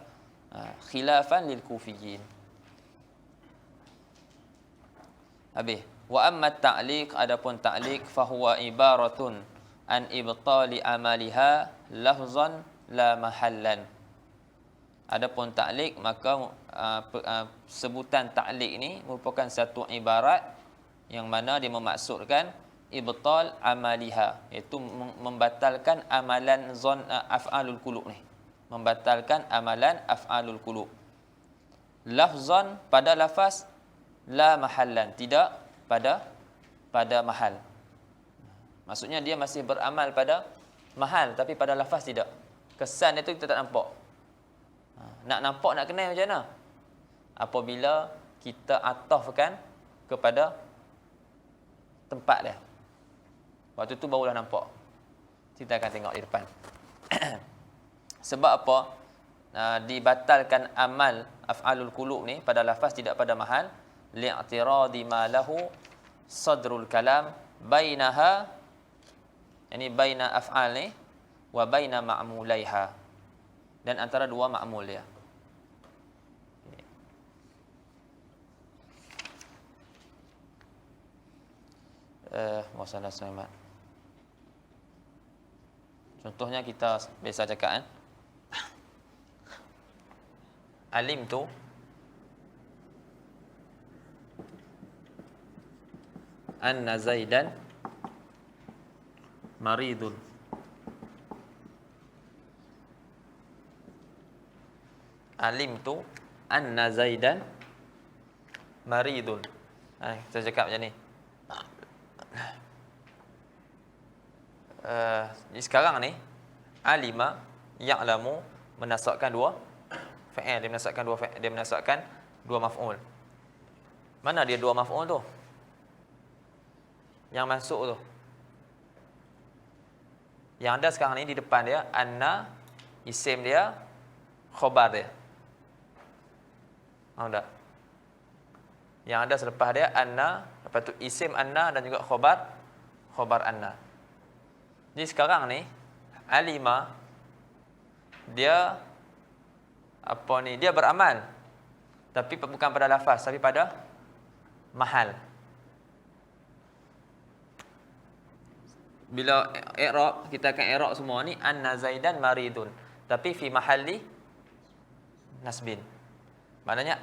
Khilafan lil kufiyyin. Habis. Wa amma ta'liq, adapun ta'liq fahuwa ibaratun an ibtali amaliha lafzan la mahallan. Adapun ta'liq, maka sebutan ta'liq ni merupakan satu ibarat yang mana dia memaksudkan ibtal amaliha, iaitu membatalkan amalan af'alul qulub ni. Membatalkan amalan af'alul qulub. Lafzan pada lafaz, la mahallan, tidak pada mahal. Maksudnya dia masih beramal pada mahal tapi pada lafaz tidak. Kesan itu kita tak nampak. Nak nampak, nak kenal macam mana? Apabila kita atafkan kepada tempat dia. Waktu tu barulah nampak. Kita akan tengok di depan. Sebab apa? Dibatalkan amal af'alul qulub ni pada lafaz tidak pada mahal, li'tiradi ma lahu sadrul kalam bainaha, ini baina af'al ni, wa baina ma'mulaiha, dan antara dua ma'mul dia. Masalah Sulaiman. Contohnya kita biasa cakap alim tu anna Zaidan maridun. Alim tu anna Zaidan maridun. Saya cakap macam ni. Sekarang ni alima ya'lamu menasabkan dua fa'il, dia menasabkan dua maf'ul. Mana dia dua maf'ul tu? Yang masuk tu. Yang ada sekarang ni di depan dia anna, isim dia, khabar dia. Faham tak? Yang ada selepas dia anna, lepas tu isim anna dan juga khabar anna. Jadi sekarang ni alima dia dia beramal, tapi bukan pada lafaz, tapi pada mahal. Bila i'rab, kita akan i'rab semua ni anna Zaidan maridun, tapi fi mahalli nasbin. Maknanya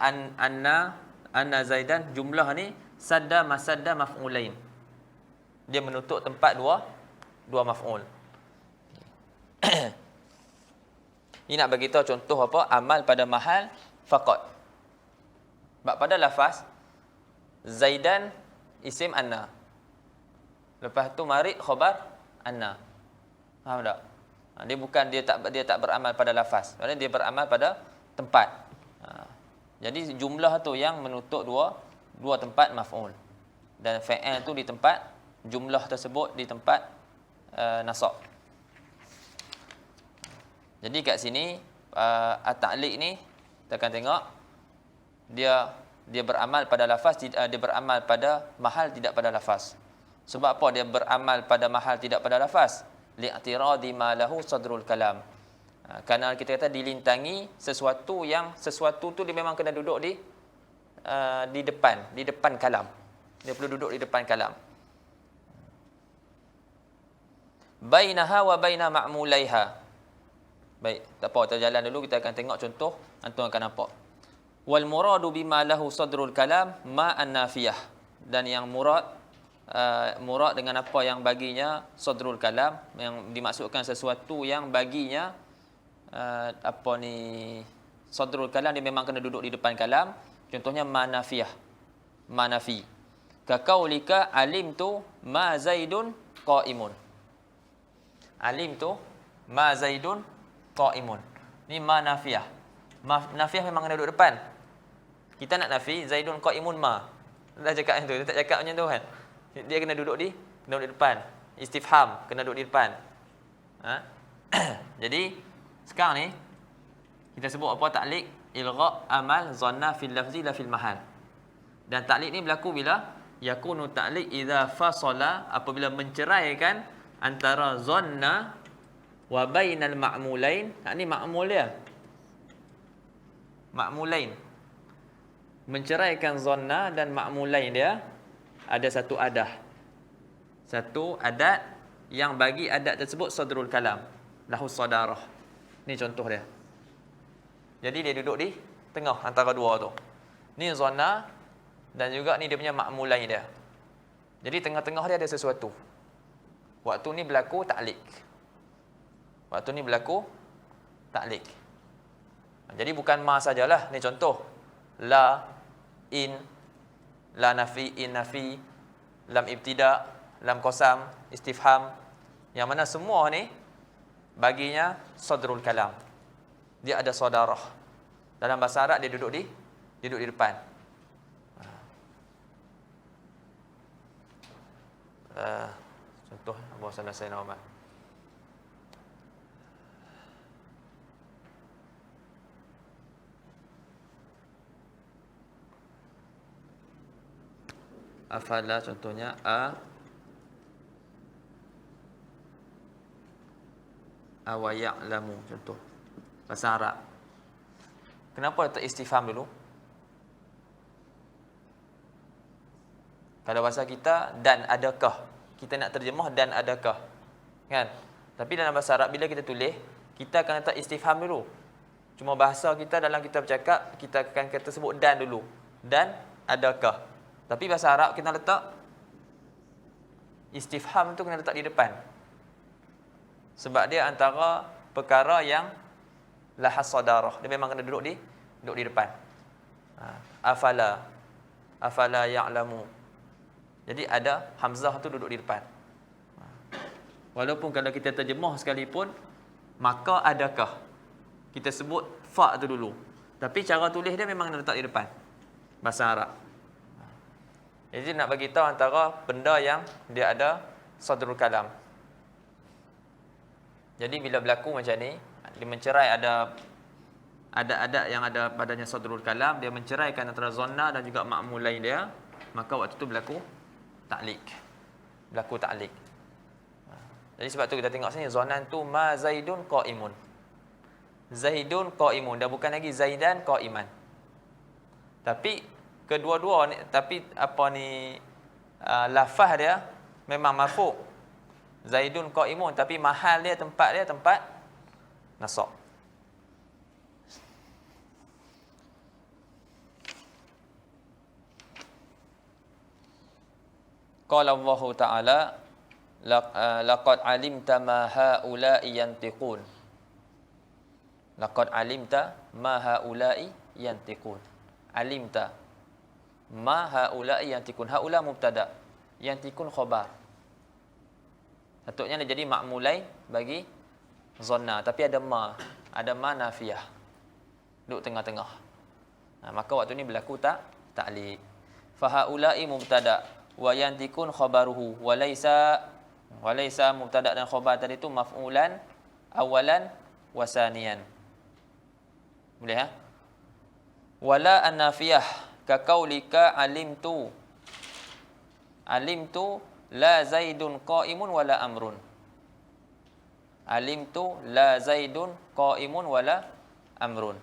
anna Zaidan, jumlah ni sadda masadda maf'ulain. Dia menutup tempat dua maf'ul. Ini nak bagi tahu contoh apa? Amal pada mahal faqat. Sebab pada lafaz Zaidan isim anna, lepas tu marid khabar anna. Faham tak? Dia tak beramal pada lafaz. Maksudnya dia beramal pada tempat. Jadi jumlah tu yang menutup dua tempat maf'ul. Dan fa'il tu di tempat, jumlah tersebut di tempat nasab. Jadi kat sini at-ta'liq ni kita akan tengok dia beramal pada lafaz, dia beramal pada mahal, tidak pada lafaz. Sebab apa dia beramal pada mahal, tidak pada lafaz? Li'tiradi ma lahu sadrul kalam. Kerana kita kata dilintangi sesuatu tu dia memang kena duduk di depan kalam. Dia perlu duduk di depan kalam. Bainaha wa baina ma'mulaiha. Baik, tak apa, kita jalan dulu, kita akan tengok contoh, antum akan nampak. Wal muradu bima lahu sadrul kalam ma an-nafiyah. Dan yang murad dengan apa yang baginya sadrul kalam, yang dimaksudkan sesuatu yang baginya sadrul kalam, dia memang kena duduk di depan kalam. Contohnya manafiyah, manafi. Kaqaulika alimtu ma Zaidun qa'imun. Alimtu ma Zaidun qa'imun. Ni manafiyah. Nafiyah memang kena duduk depan. Kita nak nafi Zaidun qa'imun ma. Dah cakap macam tu, dia tak cakap macam tu kan. Dia kena duduk di depan. Istifham kena duduk di depan. Jadi sekarang ni kita sebut apa? Ta'liq, ilgha, amal, zanna fil lafzi la fil mahal. Dan ta'liq ni berlaku bila yakunu ta'liq idza fasala, apabila menceraikan antara zanna wa bainal ma'mulain. Ni ma'mul dia. Ma'mulain. Menceraikan zanna dan ma'mulain dia ada satu adah. Satu adat yang bagi adat tersebut sadrul kalam, lahu sadarah. Ni contoh dia. Jadi dia duduk di tengah antara dua tu. Ni zanna dan juga ni dia punya ma'mulain dia. Jadi tengah-tengah dia ada sesuatu. Waktu ni berlaku ta'liq. Jadi bukan ma sajalah. Ni contoh. La, in, la nafi, in nafi, lam ibtida, lam qasam, istifham. Yang mana semua ni baginya sadrul kalam. Dia ada sadarah. Dalam bahasa Arab dia duduk di depan. Contoh Abu Hasan Sayyidina Umar. Afala contohnya aw ya'lamu, contoh bahasa Arab. Kenapa letak istifham dulu? Kalau bahasa kita, dan adakah, kita nak terjemah dan adakah, kan? Tapi dalam bahasa Arab bila kita tulis, kita akan letak istifham dulu. Cuma bahasa kita dalam kita bercakap, kita akan kata sebut dan dulu, dan adakah. Tapi bahasa Arab kita letak istifham tu kena letak di depan, sebab dia antara perkara yang lahas sadarah, dia memang kena duduk di depan. Afala ya'lamu. Jadi ada hamzah tu duduk di depan. Walaupun kalau kita terjemah sekalipun, maka adakah, kita sebut fa tu dulu. Tapi cara tulis dia memang kena letak di depan, bahasa Arab. Jadi nak bagi tahu antara benda yang dia ada sadrul kalam. Jadi bila berlaku macam ni, dia mencerai, ada yang ada padanya sadrul kalam, dia menceraikan antara zonna dan juga ma'mul lain dia, maka waktu tu berlaku ta'liq. Jadi sebab tu kita tengok sini, zonan tu ma zaidun qaimun. Zaidun qaimun, dah bukan lagi zaidan qaiman. Tapi kedua-dua ni, tapi apa ni, lafaz dia memang marfu'. Zaidun qaimun, tapi mahal dia, tempat nasab. Qala Allah Ta'ala laqad alimta ma haula'i yantiqun. Laqad alimta ma haula'i yantiqun. Alimta ma haula'i yantiqun. Haula mubtada, yantiqun khabar. Patutnya dia jadi ma'mulai bagi zonna, tapi ada ma nafiyah duduk tengah-tengah. Maka waktu ni berlaku ta'liq. Fa haula'i mubtada wa yantikun khabaruhu wa laisa mubtada dan khabar tadi tu maf'ulan awalan wa saniyan. Boleh ha? Wala an-nafiyah ka qaulika alimtu la zaidun qaimun wala amrun. Alimtu la zaidun qaimun wala amrun.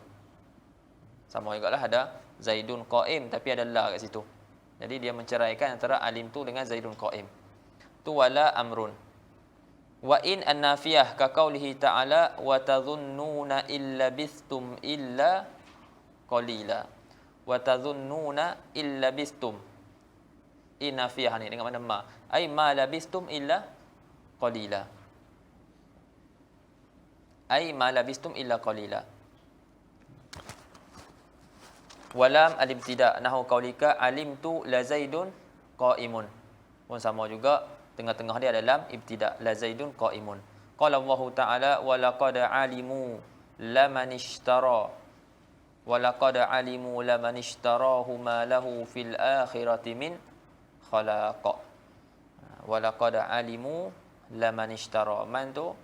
Sama jugalah, ada zaidun qaim tapi ada la kat situ. Jadi dia menceraikan antara alim tu dengan zaidun qaim. Tu wala amrun. Wa in an-nafiyah ka qaulihi ta'ala wa tadhunnuna illa bistum illa qalila. Wa tadhunnuna illa bistum. In nafiyah ni dengan mana ma. Ai ma labistum illa qalila. Ai ma labistum illa qalila. Walam al-ibtida nahu qaulika alimtu la zaidun qaimun. Pun sama juga, tengah-tengah dia ada lam ibtida, la zaidun qaimun. Qala Allah Ta'ala wa laqad alimu laman ishtara wa laqad alimu laman ishtarahu ma lahu fil akhirati min khalaq. Wa laqad alimu laman ishtara. Man tu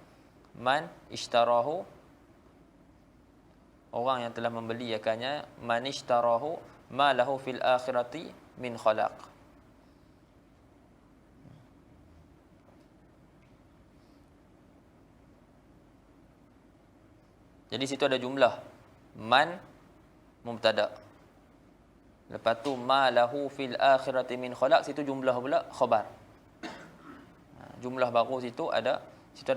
man ishtarahu, orang yang telah membeli akannya, manishtarahu ma lahu fil akhirati min khalaq. Jadi situ ada jumlah man mubtada, lepas tu ma lahu fil akhirati min khalaq, situ jumlah pula khabar. Jumlah baru situ ada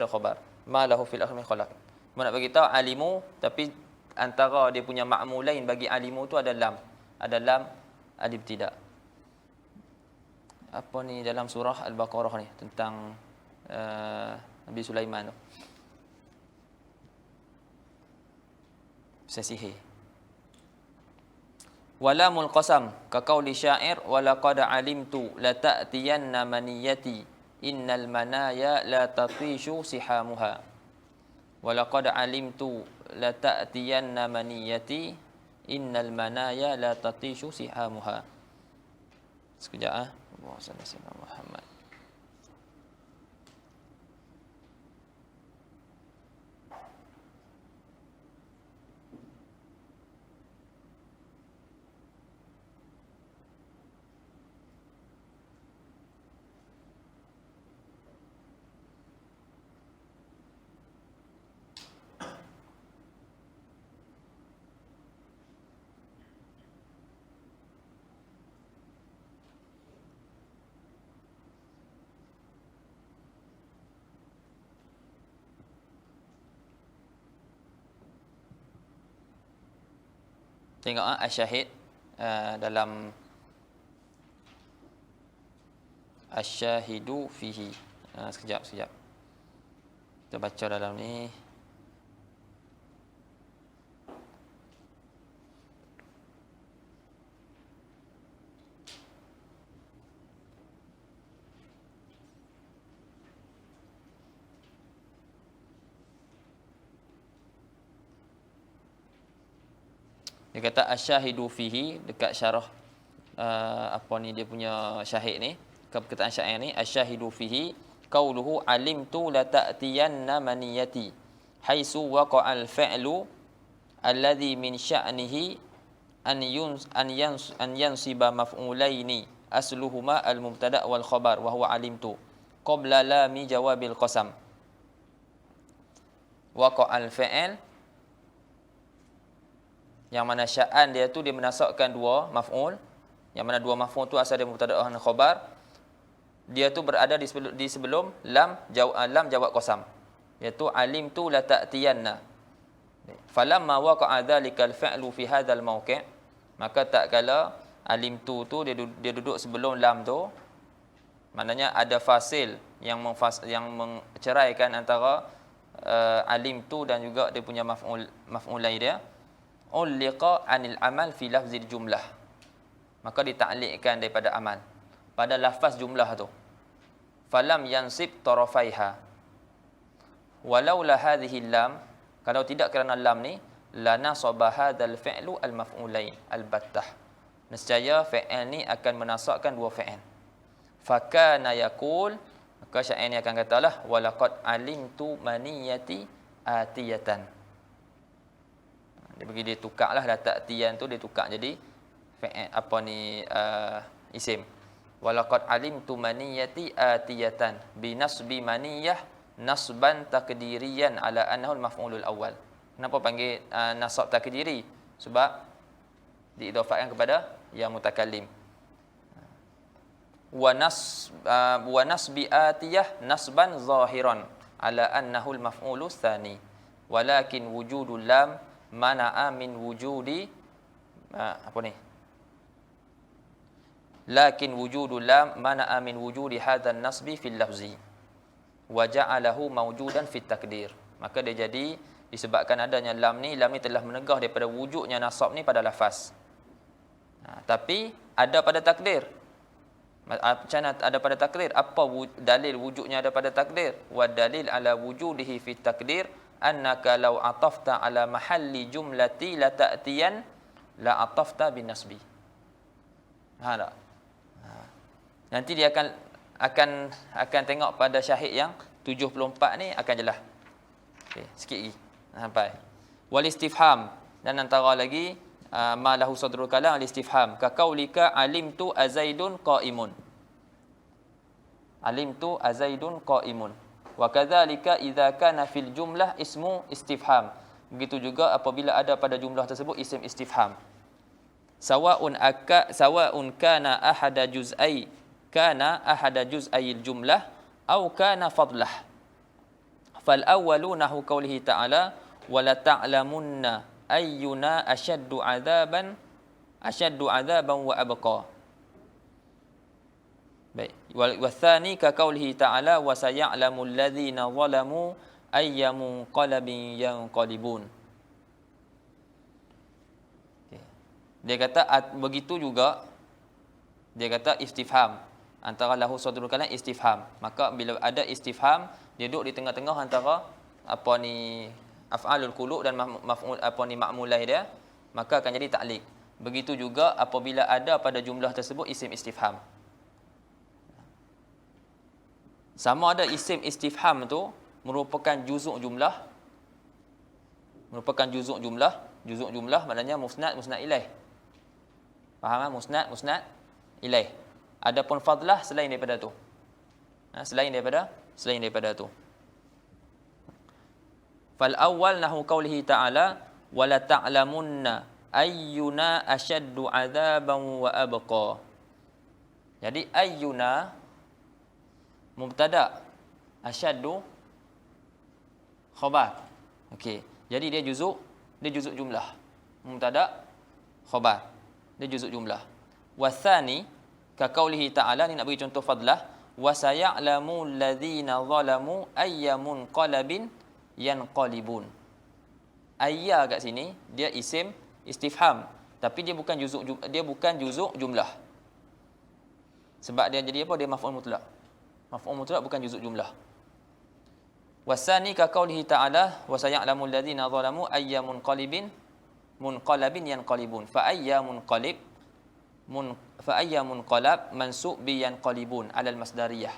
khabar, ma lahu fil akhirati min khalaq. Mana nak bagi tahu alimu, tapi antara dia punya ma'mulain bagi alimu tu ada lam al-ibtida. Apa ni dalam surah Al-Baqarah ni tentang Nabi Sulaiman tu, sihir. Walamul qasam ka qauli syair wa laqad alimtu la ta'tiyanna maniyati innal manaya la tatishu sihamuha. Wa laqad alimtu la ta'tiyanna maniyati innal manaya la tatishu sihamuha. Sekejap Allahumma salli ala Muhammad. Tengok asyahid dalam asyahidu fihi. Sekejap. Kita baca dalam ni. Dia kata asyahidu fihi dekat syarah dia punya syahid ni, perkataan syair ni, asyahidu fihi qauluhu alimtu la ta'tiyanna maniyati haitsu waqa'al fi'lu alladhi min sya'nihi an yansiba maf'ulaini asluhuma al-mubtada' wal khabar wa huwa alimtu qabla lam jawabil qasam. Waqa'al fi'l yang mana sya'an dia tu dia menasabkan dua maf'ul, yang mana dua maf'ul tu asal dia mubtada' dan khabar. Dia tu berada di sebelum lam jawab qasam, iaitu alimtu la ta'tiyanna. Falamma waqa'a dhalikal fi'lu fi hadzal mawqi', maka tak kala alimtu tu dia duduk sebelum lam tu, maknanya ada fasil yang menceraikan antara alimtu dan juga dia punya maf'ul lain dia. Ulliqa anil amal fi lafzil jumlah, maka ditaklikkan daripada amal pada lafaz jumlah tu. Falam yansib tarafaiha walaula hadhihi lam, kalau tidak kerana lam ni, la nasaba hadzal fi'lu al maf'ulain al battah, nescaya fi'il ni akan menasabkan dua fi'il. Fakana yaqul, maka syair ni akan katalah walaqad alimtu maniyati atiyatan. Dia bagi dia tukarlah la ta'tiyan tu, dia tukar jadi fi'il isim. Walaqad alimtu maniyati atiyatan bi nasbi maniyah nasban takdiriyan ala annahu al-maf'ulul awwal. Kenapa panggil nasab takdiri? Sebab diidafatkan kepada yang mutakallim. Wa nasbi atiyah nasban zahiran ala annahu al-maf'ulus tsani. Walakin wujudul lam mana'a min wujudi lakin wujudul lam mana'a min wujudi hadzal nasbi fil lafzi wa ja'alahu mawjudan fit takdir. Maka dia jadi disebabkan adanya lam ni telah menegah daripada wujudnya nasab ni pada lafaz. Tapi ada pada takdir. Macam mana ada pada takdir? Apa dalil wujudnya ada pada takdir? Wa dalil ala wujudihi fit takdir annaka law atafta ala mahalli jumlati la ta'tiyan la atafta bin nasbi. Tak? Nanti dia akan tengok pada syahid yang 74 ni akan jelas. Okey, sikit lagi sampai. Wal istifham, dan antara lagi ma lahu sadrul kalam al istifham ka qaulika alimtu azaidun qaimun. Alimtu azaidun qaimun. Wa kadzalika idza kana fil jumlah ismu istifham. Begitu juga apabila ada pada jumlah tersebut isim istifham. Sawa'un kana ahada juz'ayil jumlah aw kana fadlah. Fal awwalu nahu qoulihi ta'ala wa la ta'lamunna ayyuna ashaddu 'adzaban wa abqa. Baik. Wa tsani ka qoulihi ta'ala wa saya'lamul ladzina zalamu ayyamun qalbin yanqalibun. Dia kata begitu juga, dia kata istifham, antara lahu sadrul kalam istifham. Maka bila ada istifham, dia duduk di tengah-tengah antara af'alul qulu' dan maf'ul ma'mulah dia, maka akan jadi ta'liq. Begitu juga apabila ada pada jumlah tersebut isim istifham. Sama ada isim istifham tu merupakan juzuk jumlah. Juzuk jumlah maknanya musnad ilaih. Faham? Musnad ilaih. Adapun fadlah selain daripada tu. Selain daripada tu. Fal awwal nahu qoulihi ta'ala wa la ta'lamunna ayyuna ashaddu 'adzaban wa abqa. Jadi ayyuna mubtada, asyaddu khabar. Okey. Jadi dia juzuk jumlah. Mubtada, khabar. Dia juzuk jumlah. Wasani ka qaulihi ta'ala, ni nak bagi contoh fadlah, wa sayalamu alladhina zalamu ayyamun qalabin yanqalibun. Ayya kat sini dia isim istifham, tapi dia bukan juzuk jumlah. Sebab dia jadi apa? Dia maf'ul mutlak. Maf'ul mutlak bukan juzuk jumlah. Wasani ka qaulihi ta'ala wa sayalamu alladhina zalamu ayyamun munqalabin yanqalibun. Fa ayyamun qalab mansub bi yanqalibun ala al-masdariyah.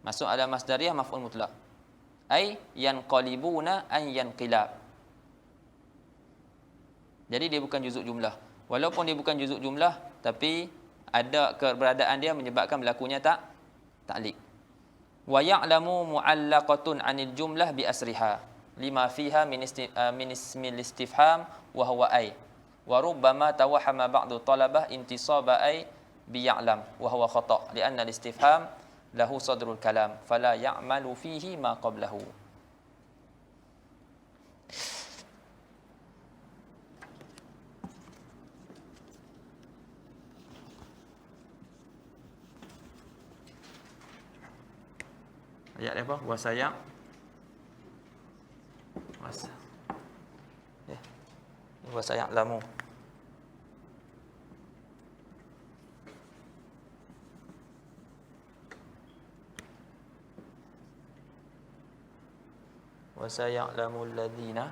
Masuk ala masdariyah maf'ul mutlak. Ai yanqalibuna an yanqilab. Jadi dia bukan juzuk jumlah. Walaupun dia bukan juzuk jumlah, tapi ada keberadaan dia menyebabkan berlakunya ta'liq. Wa ya'lamu mu'allaqatun 'anil jumlah bi asriha lima fiha min ismil istifham wa huwa ay. Wa rubbama tawahhama ba'du talabah intisaba ay bi ya'lam wa huwa khata' li'anna al-istifham lahu sadrul kalam fala ya'malu fihi ma qablahu. Ayat apa? Wasaya. Wasaya'lamu. Wasaya'lamu alladhina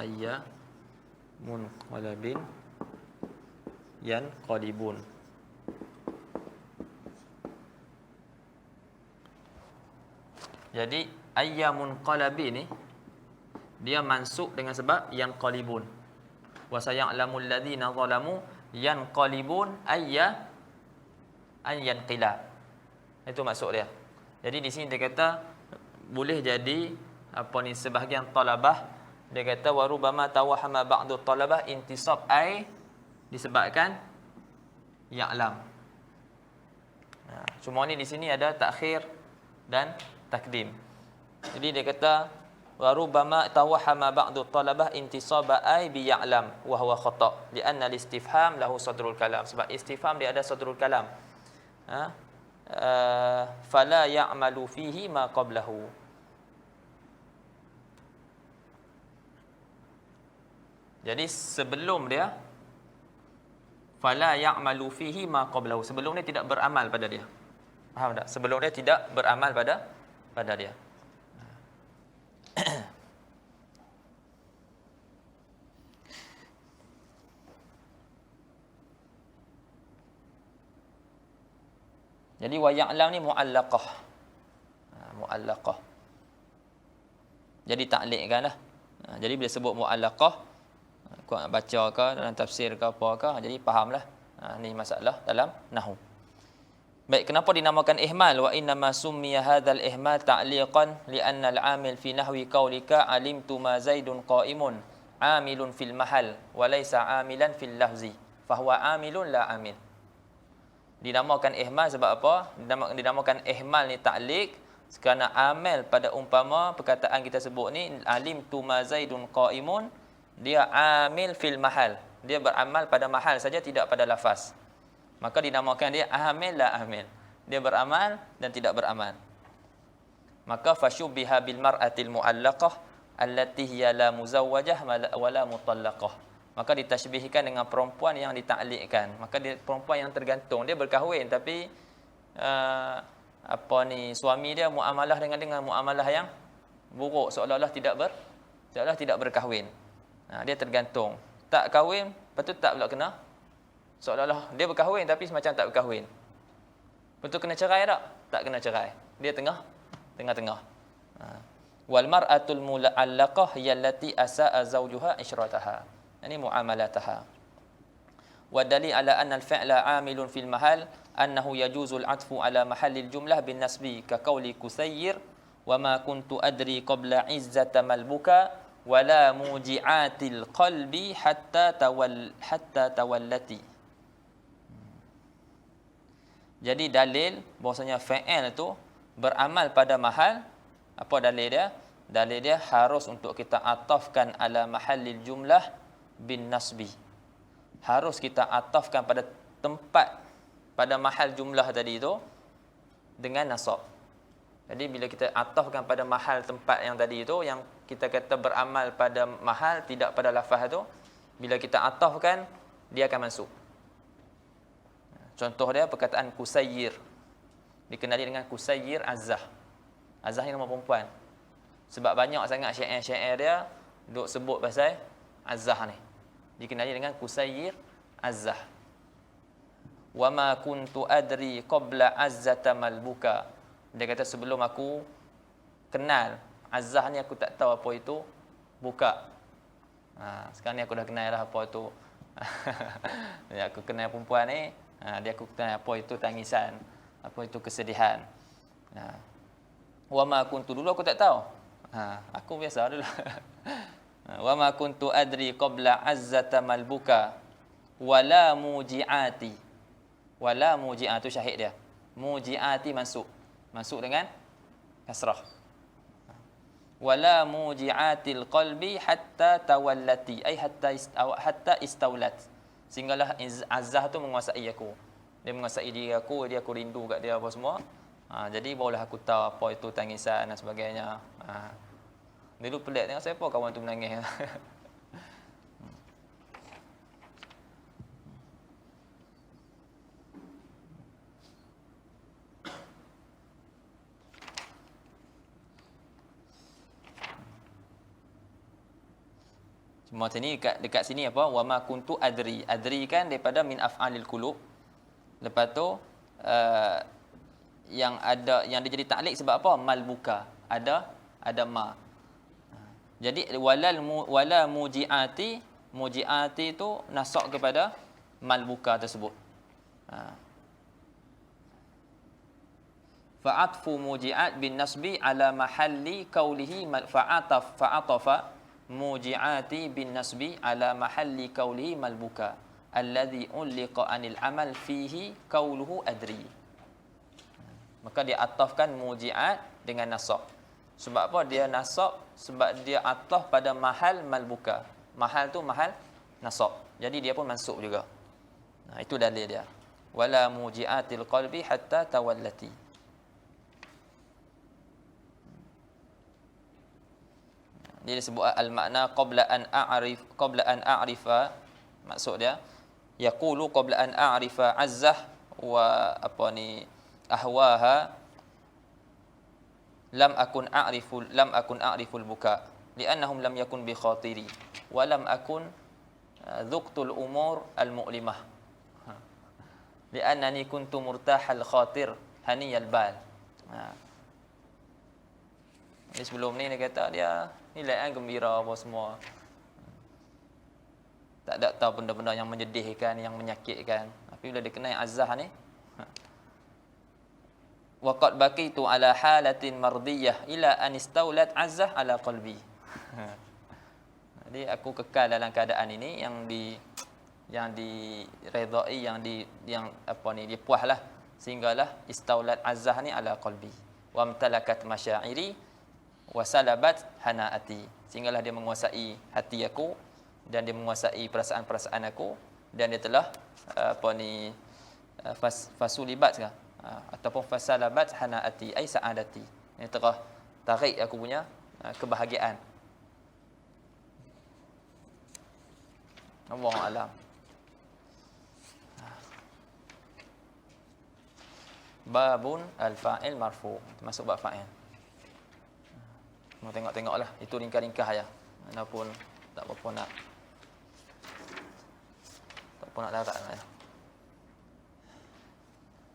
ayya munqalabin yanqalibun. Jadi ayyamun qalabi ni dia mansub dengan sebab yanqalibun. Wa saya'lamul ladzina zalamu yanqalibun ayya an yanqilab. Itu maksud dia. Jadi di sini dia kata boleh jadi apa ni, sebahagian talabah dia kata wa rubama tawahhama ba'du talabah intisab ai disebabkan ya'lam. Cuma ni di sini ada takhir dan takdim. Jadi dia kata wa rubama tawahhama ba'du talabah intisaba ay bi ya'lam wa huwa khata' li'anna al-istifham lahu sadrul kalam. Sebab istifham dia ada sadrul kalam. Fala ya'malu fihi ma qablahu. Jadi sebelum dia fala ya'malu fihi ma qablahu, sebelum dia tidak beramal pada dia. Faham tak? Sebelum dia tidak beramal pada dia. Jadi wa ya'lam ni mu'allaqah. Mu'allaqah. Jadi ta'liqkanlah. Jadi bila sebut mu'allaqah, kau nak baca ke dalam tafsir ke apa ke, jadi fahamlah. Ni masalah dalam nahwu. Baik, kenapa dinamakan ihmal? Wa inna ma summiya hadzal ihmal ta'liqan li'anna al-'amil fi nahwi qaulika alimtu ma zaidun qa'imun amilun fil mahal wa laysa 'amilan fil lafzi fa huwa 'amilun la 'amil. Dinamakan ihmal sebab apa? Dinamakan ihmal ni ta'liq kerana amal pada umpama perkataan kita sebut ni alimtu ma zaidun qa'imun, dia amil fil mahal, dia beramal pada mahal saja, tidak pada lafaz. Maka dinamakan dia amil la amil, dia beramal dan tidak beramal. Maka fasyubbiha bil mar'atil mu'allaqah allati hiya la muzawwajah wa la mutallaqah. Maka ditashbihkan dengan perempuan yang ditaklikkan. Maka dia perempuan yang tergantung, dia berkahwin tapi suami dia muamalah dengan muamalah yang buruk, seolah-olah tidak berkahwin. Dia tergantung. Tak kahwin, betul tak pula kena? Seolah-olah dia berkahwin tapi semacam tak berkahwin. Betul kena cerai tak? Tak kena cerai. Dia tengah-tengah. Wal mar'atul mu'allaqah yallati asa'a zawjuha isyrataha. Ini muamalataha. Wa dalil ala anna al-fi'la 'amilun fil mahal annahu yajuzu al-'atfu ala mahallil jumlah bin nasbi ka qawli kusayyir wa ma kuntu adri qabla 'izzata malbuka wala muji'atil qalbi hatta tawallati. Jadi dalil bahwasanya fa'il itu beramal pada mahal, apa dalil dia? Dalil dia harus untuk kita atafkan ala mahallil jumlah bin nasbi. Harus kita atafkan pada tempat, pada mahal jumlah tadi itu dengan nasab. Jadi bila kita atafkan pada mahal tempat yang tadi itu, yang kita kata beramal pada mahal, tidak pada lafaz itu, bila kita atafkan, dia akan masuk. Contoh dia perkataan Kusayyir. Dikenali dengan Kusayyir Azzah. Azzah ni nama perempuan. Sebab banyak sangat syair-syair dia duk sebut pasal Azzah ni. Dikenali dengan Kusayyir Azzah. Wa ma kuntu adri qabla azzata malbuka. Dia kata sebelum aku kenal Azzah ni, aku tak tahu apa itu buka. Sekarang ni aku dah kenal lah apa itu. Aku kenal perempuan ni, dia aku kenal apa itu tangisan, apa itu kesedihan. Wa ma kuntu, dulu aku tak tahu. Aku biasa dulu. Wa ma kuntu adri qabla azzata malbuka wala mujiati. Wala mujiatu syahid dia. Mujiati masuk. Masuk dengan kasrah. Wala mujiatil qalbi hatta tawallati, ay hatta istaulat. Sehinggalah Azzah tu menguasai aku. Dia menguasai diri aku, aku rindu kat dia apa semua. Jadi barulah aku tahu apa itu tangisan dan sebagainya. Dulu pelik tengok siapa kawan tu menangis. Cuma sini dekat sini apa? Wa ma kuntu adri. Adri kan daripada min af'alil qulub. Lepas tu yang dia jadi ta'liq sebab apa? Malbuka. Ada ma. Jadi wala mujiati, mujiati tu nasab kepada malbuka tersebut. Fa'atfu mujiat bin nasbi ala mahalli qawlihi fa'atafa mujiati bin nasbi ala mahalli qawlihi malbuka alladhi ulliqa anil amal fihi qawluhu adri. Maka dia atafkan mujiat dengan nasab. Sebab apa dia nasab? Sebab dia ataf pada mahal malbuka. Mahal tu mahal nasab. Jadi dia pun masuk juga. Itu dalil dia. Wala mujiatil qalbi hatta tawallati. Dia disebut al-makna qabla an a'rifa, maksud dia yaqulu qabla an a'rifa azzah wa ahwaha lam akun a'riful buka li'annahum lam yakun bi khatiri wa lam akun dhuqtul umur al-mu'limah li'annani kuntu murtahal khatir haniyal bal. Jadi sebelum ni dia kata dia nilai gembira apa semua. Tak ada tahu benda-benda yang menyedihkan, yang menyakitkan. Tapi bila dia kenal Azzah ni, waqad baqitu ala halatin mardiyah ila an istaulat Azzah ala qalbi. Jadi aku kekal dalam keadaan ini yang diredai, dia puaslah sehinggalah istaulat Azzah ni ala qalbi. Wa amtalakat masyairi wasalabat hanaati, sehinggalah dia menguasai hati aku dan dia menguasai perasaan-perasaan aku dan dia telah fasulibat kan, ataupun fasalabat hanaati ai saadati, ini telah tarik aku punya kebahagiaan. Allahu a'lam. Babun al-fa'il marfu, termasuk bab fa'il. Mau tengok-tengoklah, itu ringkas-ringkas aja. Mana pun tak apa-apa nak larat ya.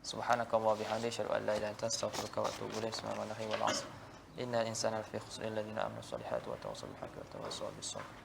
Subhanakallah bihamdika asyhadu an la ilaha illa anta astaghfiruka wa atubu ilaik. Bismillahirrahmanirrahim. Wal 'asr. Innal insana lafi khusr illa alladziina aamanu was salihati wa tawassaw bil haqqi wa tawassaw bis sabr.